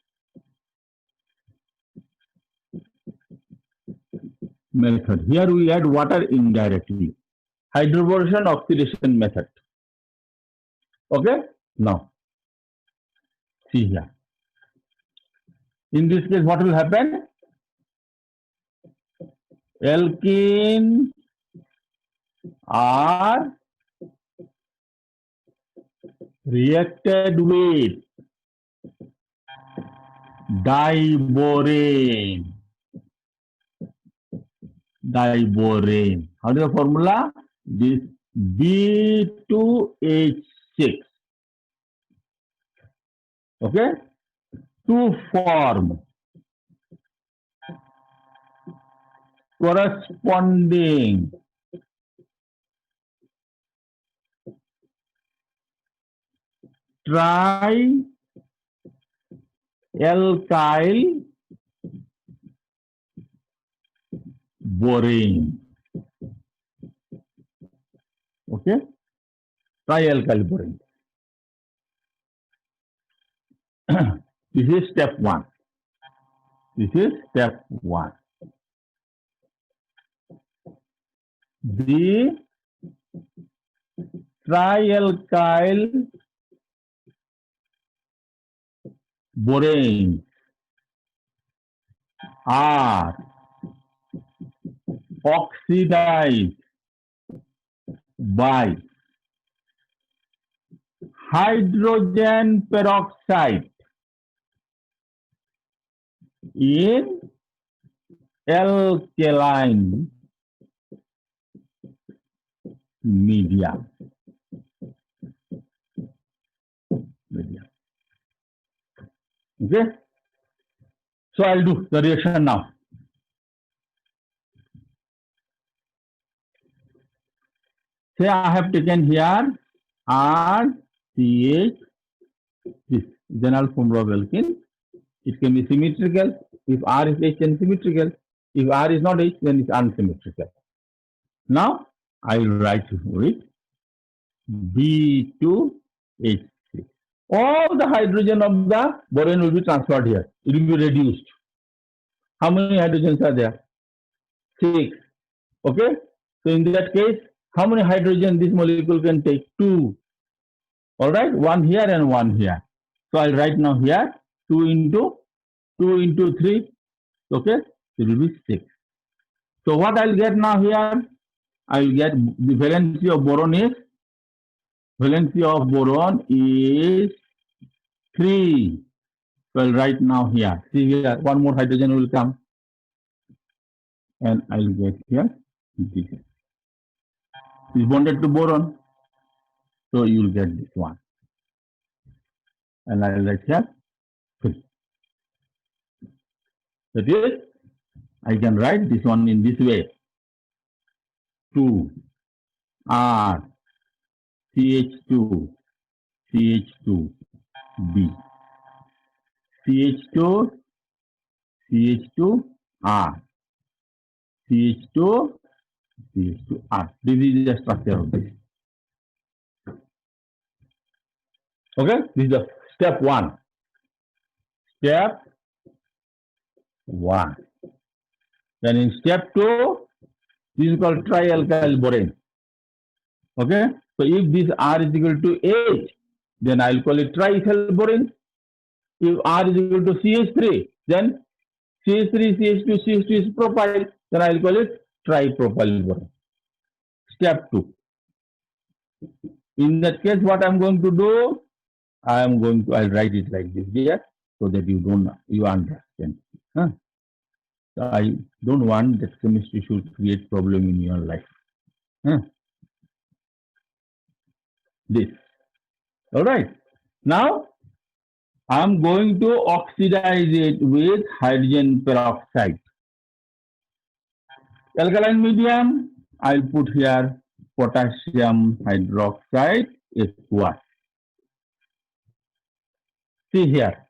method. Here we add water indirectly. Hydroboration oxidation method. Okay. Now, see here. In this case, what will happen? Alkene are reacted with diborane. How is the formula? This B2H6. Okay, to form corresponding trialkyl borane. Okay, trialkyl borane. This is step 1. This is step 1. The trialkyl boranes are oxidized by hydrogen peroxide in alkaline media. Okay, so I'll do the reaction now. Say I have taken here RCH, this general formula of alkene. It can be symmetrical. If R is H, then symmetrical. If R is not H, then it's unsymmetrical. Now I will write with B2H3. All the hydrogen of the boron will be transferred here. It will be reduced. How many hydrogens are there? 6. Okay. So in that case, how many hydrogen this molecule can take? 2. All right. 1 here and 1 here. So I'll write now here 2 into 3. Okay. It will be 6. So what I'll get now here? I will get the valency of boron is 3. So I'll write now here. See here, one more hydrogen will come. And I'll get here this. Is bonded to boron. So you will get this one. And I'll write here 3. That is, I can write this one in this way. 2 R CH2 CH2 B CH2 CH2 R CH2 CH2 R. This is the structure of this. Okay, this is the step 1. Step 1. Then in step 2, this is called trialkyl borane. Okay, so if this R is equal to H, then I'll call it triethyl borane. If R is equal to CH3, then CH3, CH2, CH2 is propyl, then I'll call it tripropyl borane. Step 2. In that case, what I'm going to do, I'll write it like this here, so that you understand. Huh? So I don't want that chemistry should create problem in your life. Huh? This. All right. Now, I'm going to oxidize it with hydrogen peroxide. Alkaline medium, I'll put here potassium hydroxide aqueous. See here.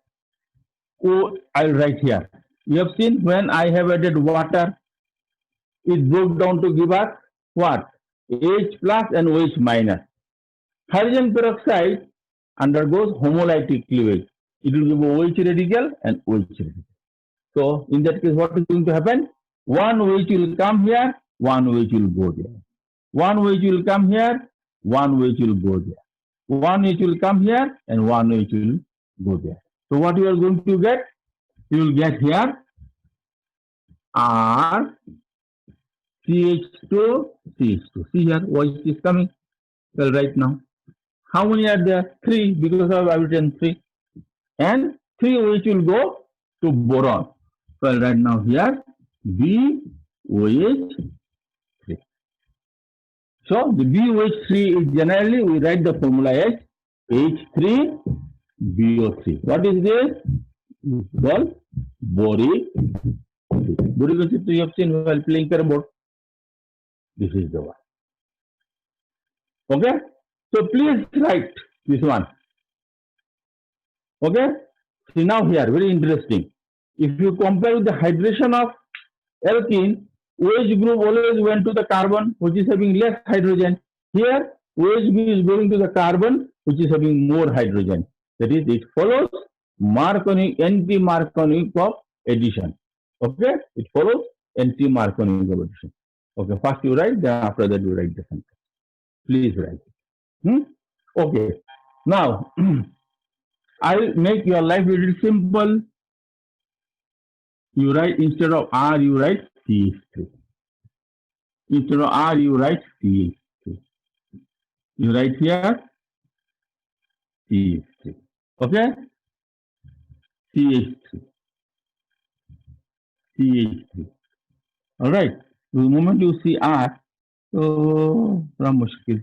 Oh, I'll write here. You have seen when I have added water, it broke down to give us what? H plus and OH minus. Hydrogen peroxide undergoes homolytic cleavage. It will give OH radical and OH radical. So in that case, what is going to happen? One OH will come here, one OH will go there. One OH will come here, one OH will go there. One OH will come here and one OH will go there. So what you are going to get? You will get here R CH2 CH2. See here, OH is coming. Well, right now, how many are there? 3, because I have written 3. And 3 OH will go to boron. Well, right now here, BOH3. So the BOH3 is generally, we write the formula as H3BO3. What is this? It's called boric acid. Boric acid you have seen while playing carrom. This is the one. Okay? So please write this one. Okay? See now here, very interesting. If you compare with the hydration of alkene, OH group always went to the carbon, which is having less hydrogen. Here, OH group is going to the carbon, which is having more hydrogen. That is, it follows Marconi, anti-Marconi of addition. Okay? It follows anti-Marconi of addition. Okay, first you write, then after that you write the sentence. Please write. Okay. Now, I'll make your life a little simple. You write instead of R, you write CH3. Instead of R, you write CH3. You write here CH3. Okay? CH3. CH3. All right. The moment you see R, so थोड़ा मुश्किल.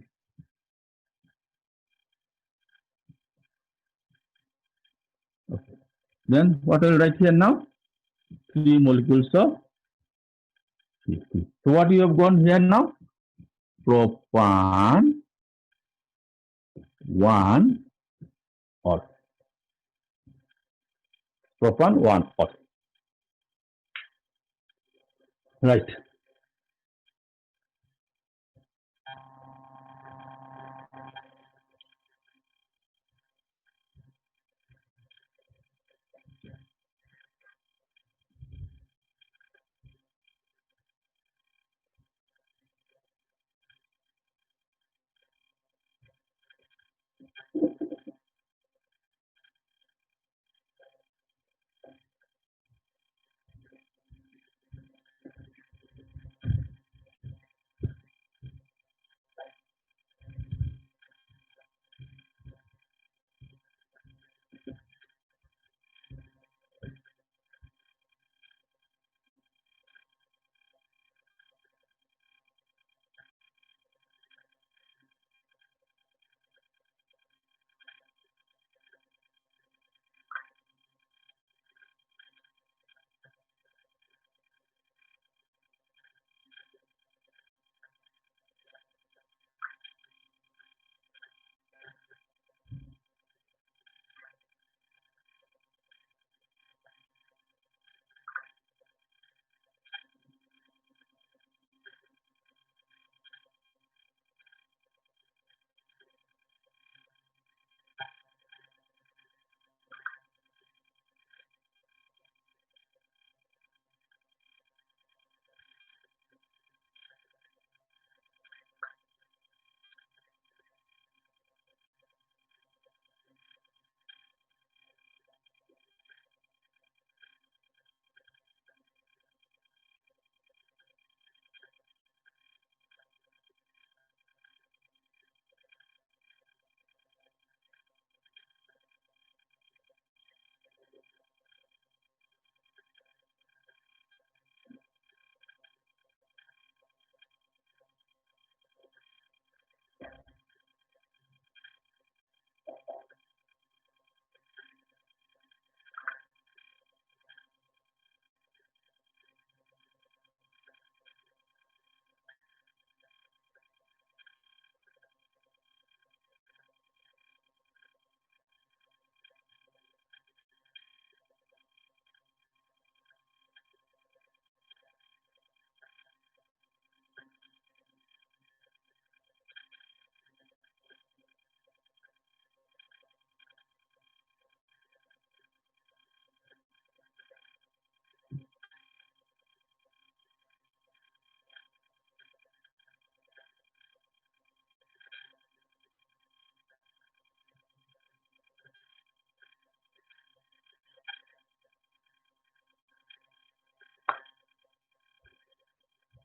Okay. Then what I will write here now? 3 molecules of CH3. So what you have gone here now? Propan 1 or propan 1 or. Right.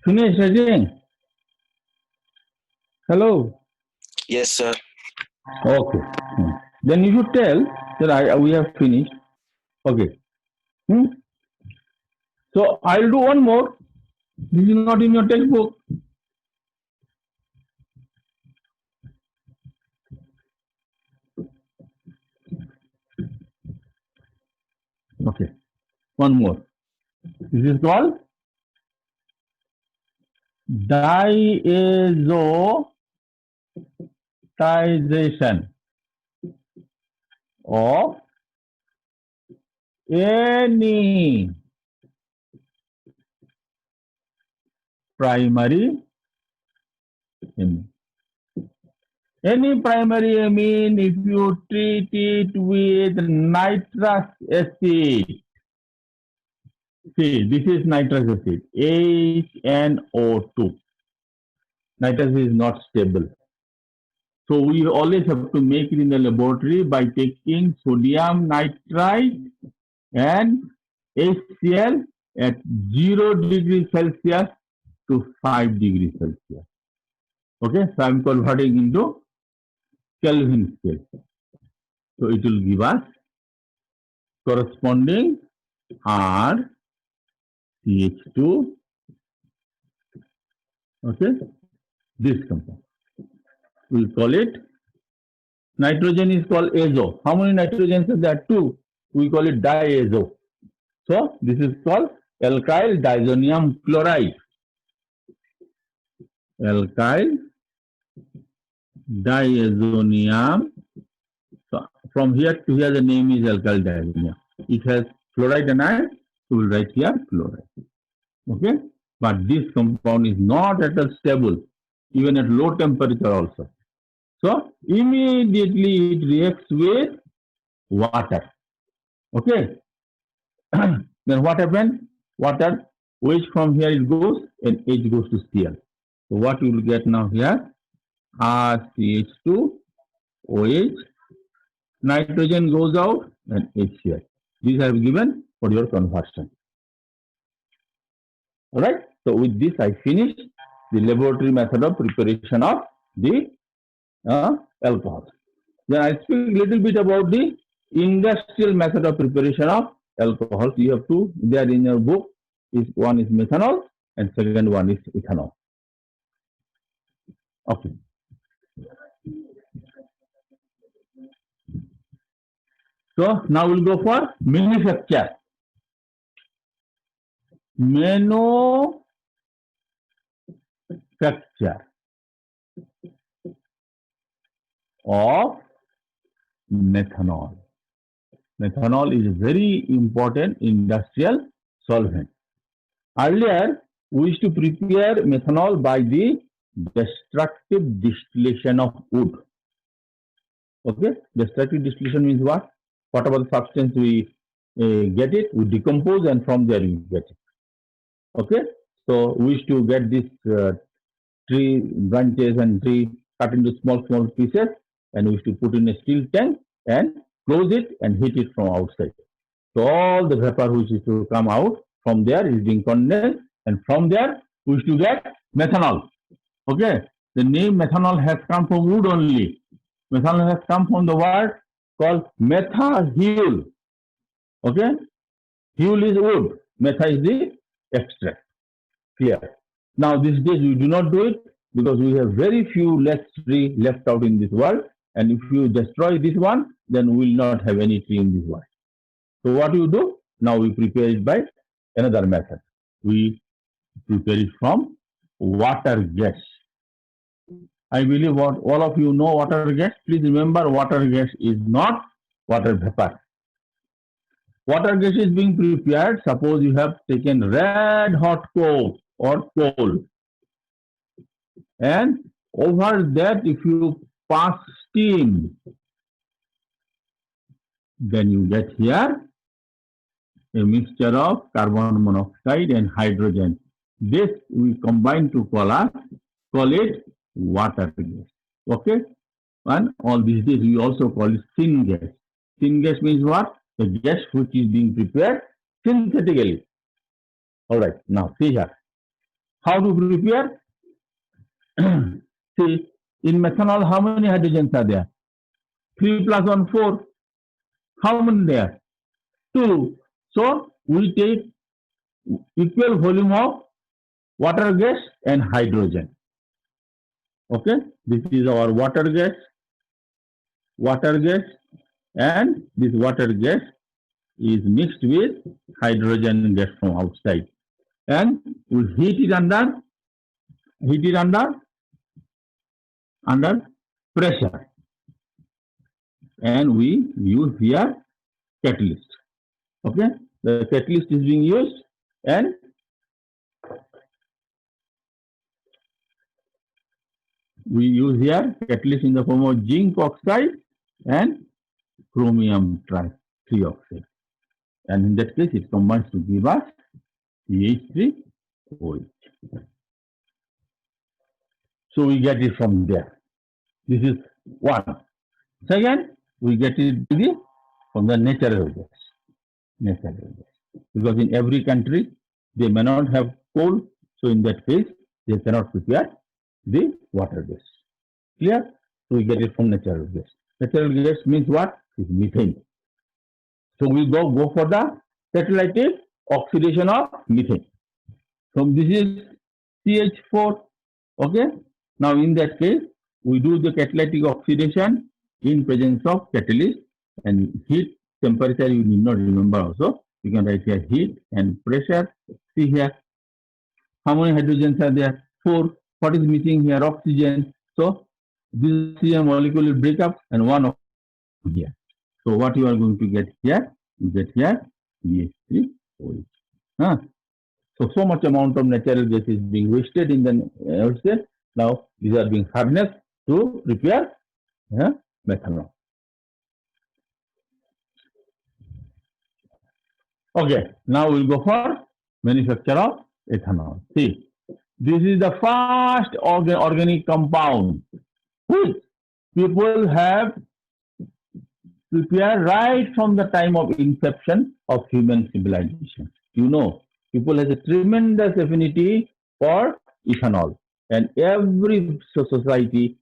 Finish, Rajin? Hello? Yes, sir. Okay. Then you should tell that we have finished. Okay. So I'll do one more. This is not in your textbook. Okay. One more. This is called diazotization of any primary amine. Any primary amine, if you treat it with nitrous acid, see, this is nitrous acid, HNO2. Nitrous is not stable. So we always have to make it in the laboratory by taking sodium nitrite and HCl at 0 degrees Celsius to 5 degrees Celsius. Okay, so I'm converting into Kelvin scale. So it will give us corresponding R CH2. Okay, this compound. We'll call it, nitrogen is called azo. How many nitrogens are there? 2. We call it diazo. So this is called alkyl diazonium chloride. Alkyl diazonium. So from here to here the name is alkyl diazonium. It has fluoride and iron, so we'll write here fluoride. Okay, but this compound is not at all stable, even at low temperature also. So immediately it reacts with water. Okay. Then what happens? Water, OH from here it goes and H goes to Cl. So what you will get now here? RCH2, OH, nitrogen goes out and HCl. These are given for your conversion. Alright. So with this I finish the laboratory method of preparation of the alcohol. Then I speak a little bit about the industrial method of preparation of alcohol. You have two there in your book. One is methanol and second one is ethanol. Okay. So now we'll go for manufacture. Manufacture of methanol. Methanol is a very important industrial solvent. Earlier, we used to prepare methanol by the destructive distillation of wood. Okay, destructive distillation means what? Whatever the substance we get it, we decompose and from there we get it. Okay, so we used to get this tree branches and tree cut into small pieces and we used to put in a steel tank and close it and heat it from outside. So all the vapor which is to come out from there is being condensed and from there we used to get methanol. Okay, the name methanol has come from wood only. Methanol has come from the word called methahuile. Okay, huile is wood, metha is the extract. Clear. Now these days we do not do it because we have very few less tree left out in this world, and if you destroy this one, then we will not have any tree in this world. So what you do? Now we prepare it by another method. We prepare it from water gas. I believe what all of you know water gas. Please remember, water gas is not water vapor. Water gas is being prepared. Suppose you have taken red hot coal or coal, and over that if you pass steam, then you get here a mixture of carbon monoxide and hydrogen. This we combine to call it water gas. Okay, and all these days we also call it syngas. Syngas means what? The gas which is being prepared synthetically. All right, now see here. How to prepare? See, in methanol, how many hydrogens are there? 3 plus 1, 4. How many there? 2. So we take equal volume of water gas and hydrogen. Okay, this is our water gas, and this water gas is mixed with hydrogen gas from outside, and we heat it under pressure, and we use here catalyst. Okay, the catalyst is being used, and we use here catalyst in the form of zinc oxide and chromium trioxide, and in that case it combines to give us CH3OH. So we get it from there. This is One. Second, we get it from the natural gas. Natural gas. Because in every country, they may not have coal, so in that case, they cannot prepare the water gas. Clear? So we get it from natural gas. Natural gas means what? It's methane. So we go for the catalytic oxidation of methane. So this is CH4. Okay. Now in that case, we do the catalytic oxidation in presence of catalyst, and heat, temperature you need not remember also. You can write here heat and pressure. See here, how many hydrogens are there? 4. What is missing here? Oxygen. So this oxygen molecule will break up and one oxygen here. So what you are going to get here? You get here CH3OH. Huh? So much amount of natural gas is being wasted in the ocean. Now these are being harnessed to prepare methanol. Okay, now we'll go for manufacture of ethanol. See, this is the first organic compound which people have prepared right from the time of inception of human civilization. You know, people has a tremendous affinity for ethanol, and every society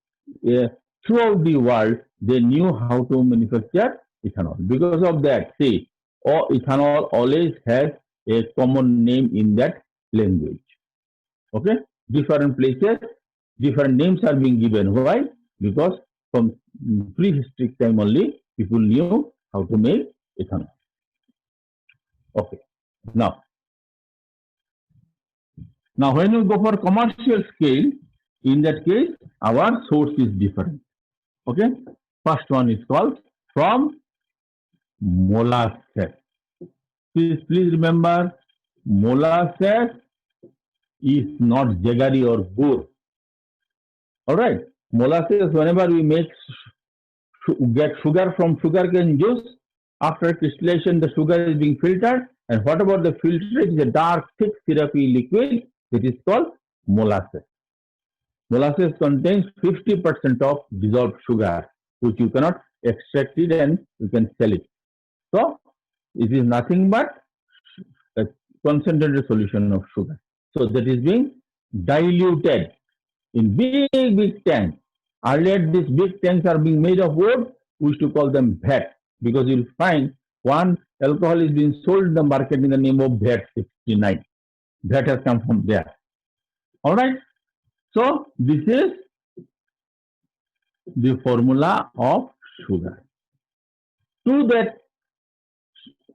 throughout the world, they knew how to manufacture ethanol. Because of that, see, ethanol always has a common name in that language. Okay, different places, different names are being given. Why? Because from prehistoric time only, people knew how to make ethanol. Okay, now when you go for commercial scale, in that case, our source is different. Okay, first one is called from molasses. Please remember, molasses is not jaggery or gur. All right, molasses, whenever we get sugar from sugarcane juice, after crystallization, the sugar is being filtered, and what about the filter? It is a dark, thick, syrupy liquid. It is called molasses. Molasses contains 50% of dissolved sugar, which you cannot extract it and you can sell it. So it is nothing but a concentrated solution of sugar. So that is being diluted in big tanks. Earlier, these big tanks are being made of wood. We used to call them vat, because you'll find one alcohol is being sold in the market in the name of VAT 69. That has come from there. All right. So this is the formula of sugar. To that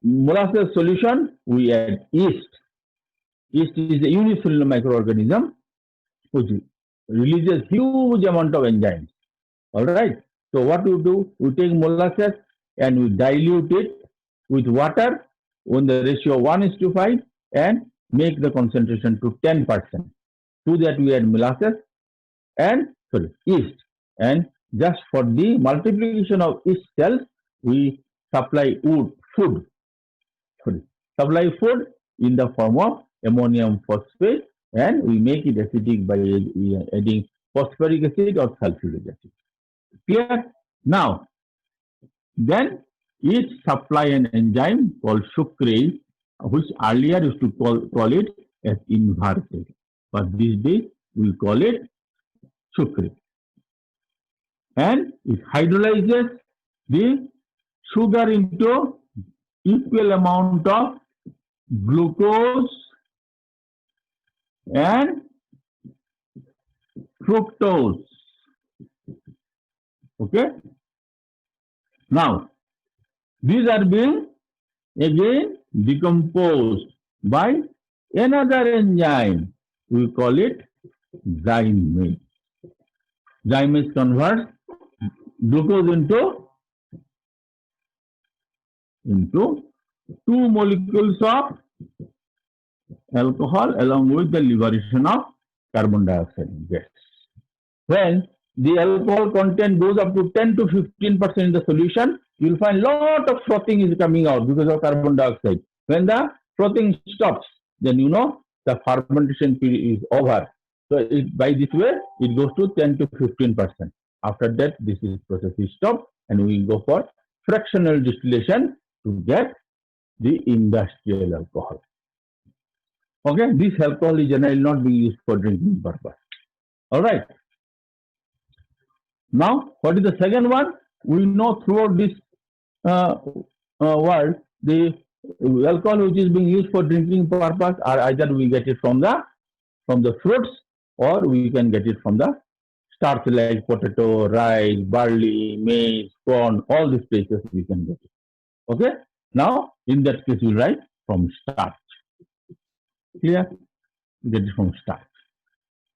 molasses solution, we add yeast. Yeast is a unicellular microorganism which releases huge amount of enzymes. All right. So what we do, we take molasses and we dilute it with water on the ratio 1:5 and make the concentration to 10%. To that we add molasses and yeast, and just for the multiplication of yeast cells, we supply food in the form of ammonium phosphate, and we make it acidic by adding phosphoric acid or sulfuric acid. Clear? Now, then it supply an enzyme called sucrase, which earlier used to call it as inverted, but these days we call it sucrase. And it hydrolyzes the sugar into equal amount of glucose and fructose. Okay. Now, these are being again decomposed by another enzyme. We call it zymase. Zymase converts glucose into 2 molecules of alcohol along with the liberation of carbon dioxide gas. When the alcohol content goes up to 10 to 15% in the solution, you will find lot of frothing is coming out because of carbon dioxide. When the frothing stops, then you know the fermentation period is over. So by this way, it goes to 10 to 15%. After that, this is process is stopped and we go for fractional distillation to get the industrial alcohol. Okay, this alcohol is generally not being used for drinking purpose. All right. Now, what is the second one? We know throughout this uh, world, the alcohol which is being used for drinking purpose are either we get it from the fruits or we can get it from the starch like potato, rice, barley, maize, corn, all these places we can get it. Okay. Now, in that case, we write from starch. Clear? Get it from starch.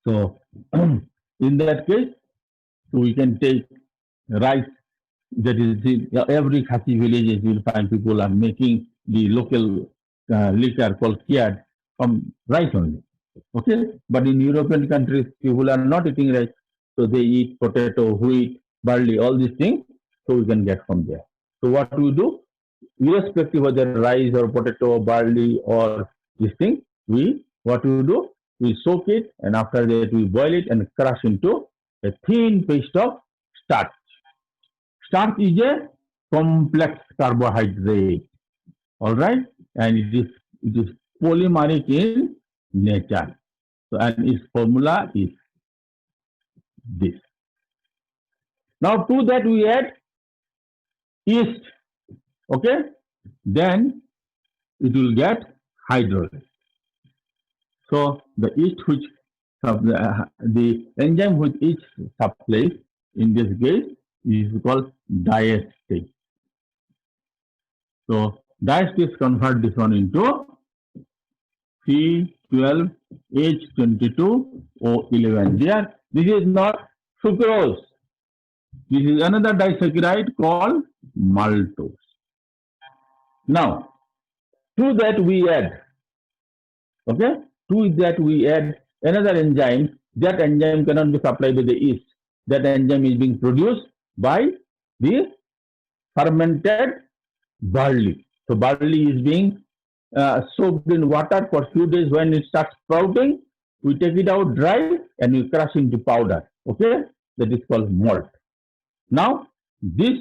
So, in that case, we can take rice. That is, every Khasi villages you will find people are making the local liquor called kiyad from rice only. Okay, but in European countries, people are not eating rice, so they eat potato, wheat, barley, all these things. So we can get from there. So what we do, irrespective of whether rice or potato, barley or this thing, what we do, we soak it and after that we boil it and crush into a thin paste of starch. Starch is a complex carbohydrate, all right, and it is polymeric in nature. So, and its formula is this. Now, to that we add yeast, okay? Then it will get hydrolyzed. So, the yeast which the enzyme which each supplies in this case is called diastase. So, diastase convert this one into C12H22O11. There, this is not sucrose. This is another disaccharide called maltose. Now, to that we add, okay, to that we add another enzyme. That enzyme cannot be supplied by the yeast. That enzyme is being produced by the fermented barley. So, barley is being soaked in water for a few days. When it starts sprouting, we take it out dry and we crush into powder. Okay, that is called malt. Now, this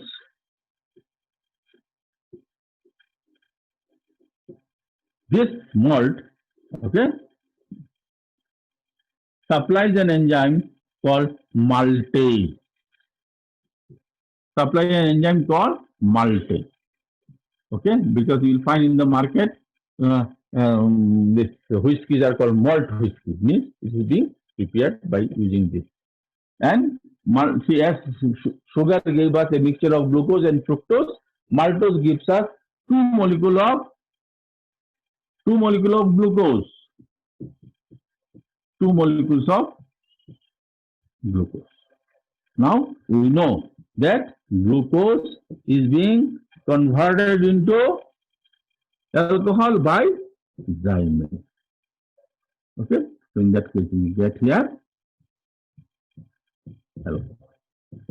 malt, okay, supplies an enzyme called maltase. Supplies an enzyme called maltase. Okay, because you will find in the market this whiskeys are called malt whiskey. Means it is being prepared by using this. And see, as sugar gave us a mixture of glucose and fructose, maltose gives us two molecules of glucose. 2 molecules of glucose. Now we know that glucose is being converted into alcohol by xylene. Okay, so in that case we get here alcohol.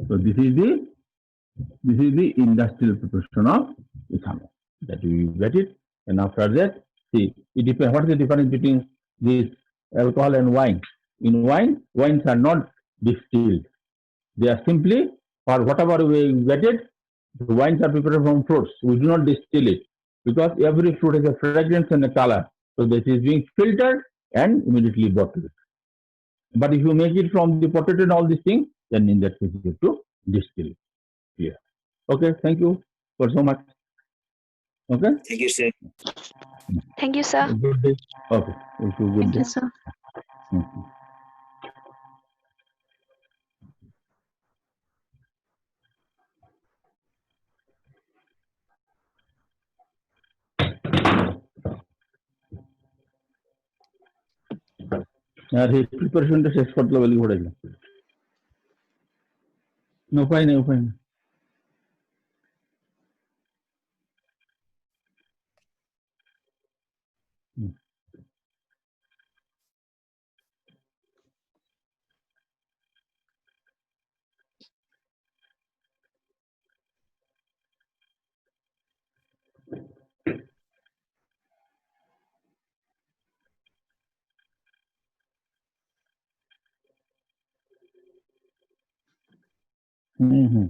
So this is the industrial preparation of ethanol. That we get it, and after that, see, it depends. What is the difference between this alcohol and wine? In wine, wines are not distilled. They are simply, or whatever we get it, the wines are prepared from fruits. We do not distill it because every fruit has a fragrance and a color. So this is being filtered and immediately bottled. But if you make it from the potato and all these things, then in that case you have to distill it. Clear. Okay, thank you for so much. Okay. Thank you, sir. Thank you, sir. Good day. Okay. Wish you a good Thank day. you, sir. Thank you. আর এই প্রিপারেশনটা শেষ করতে বলি পড়েছিলাম উপায় নেই हम्म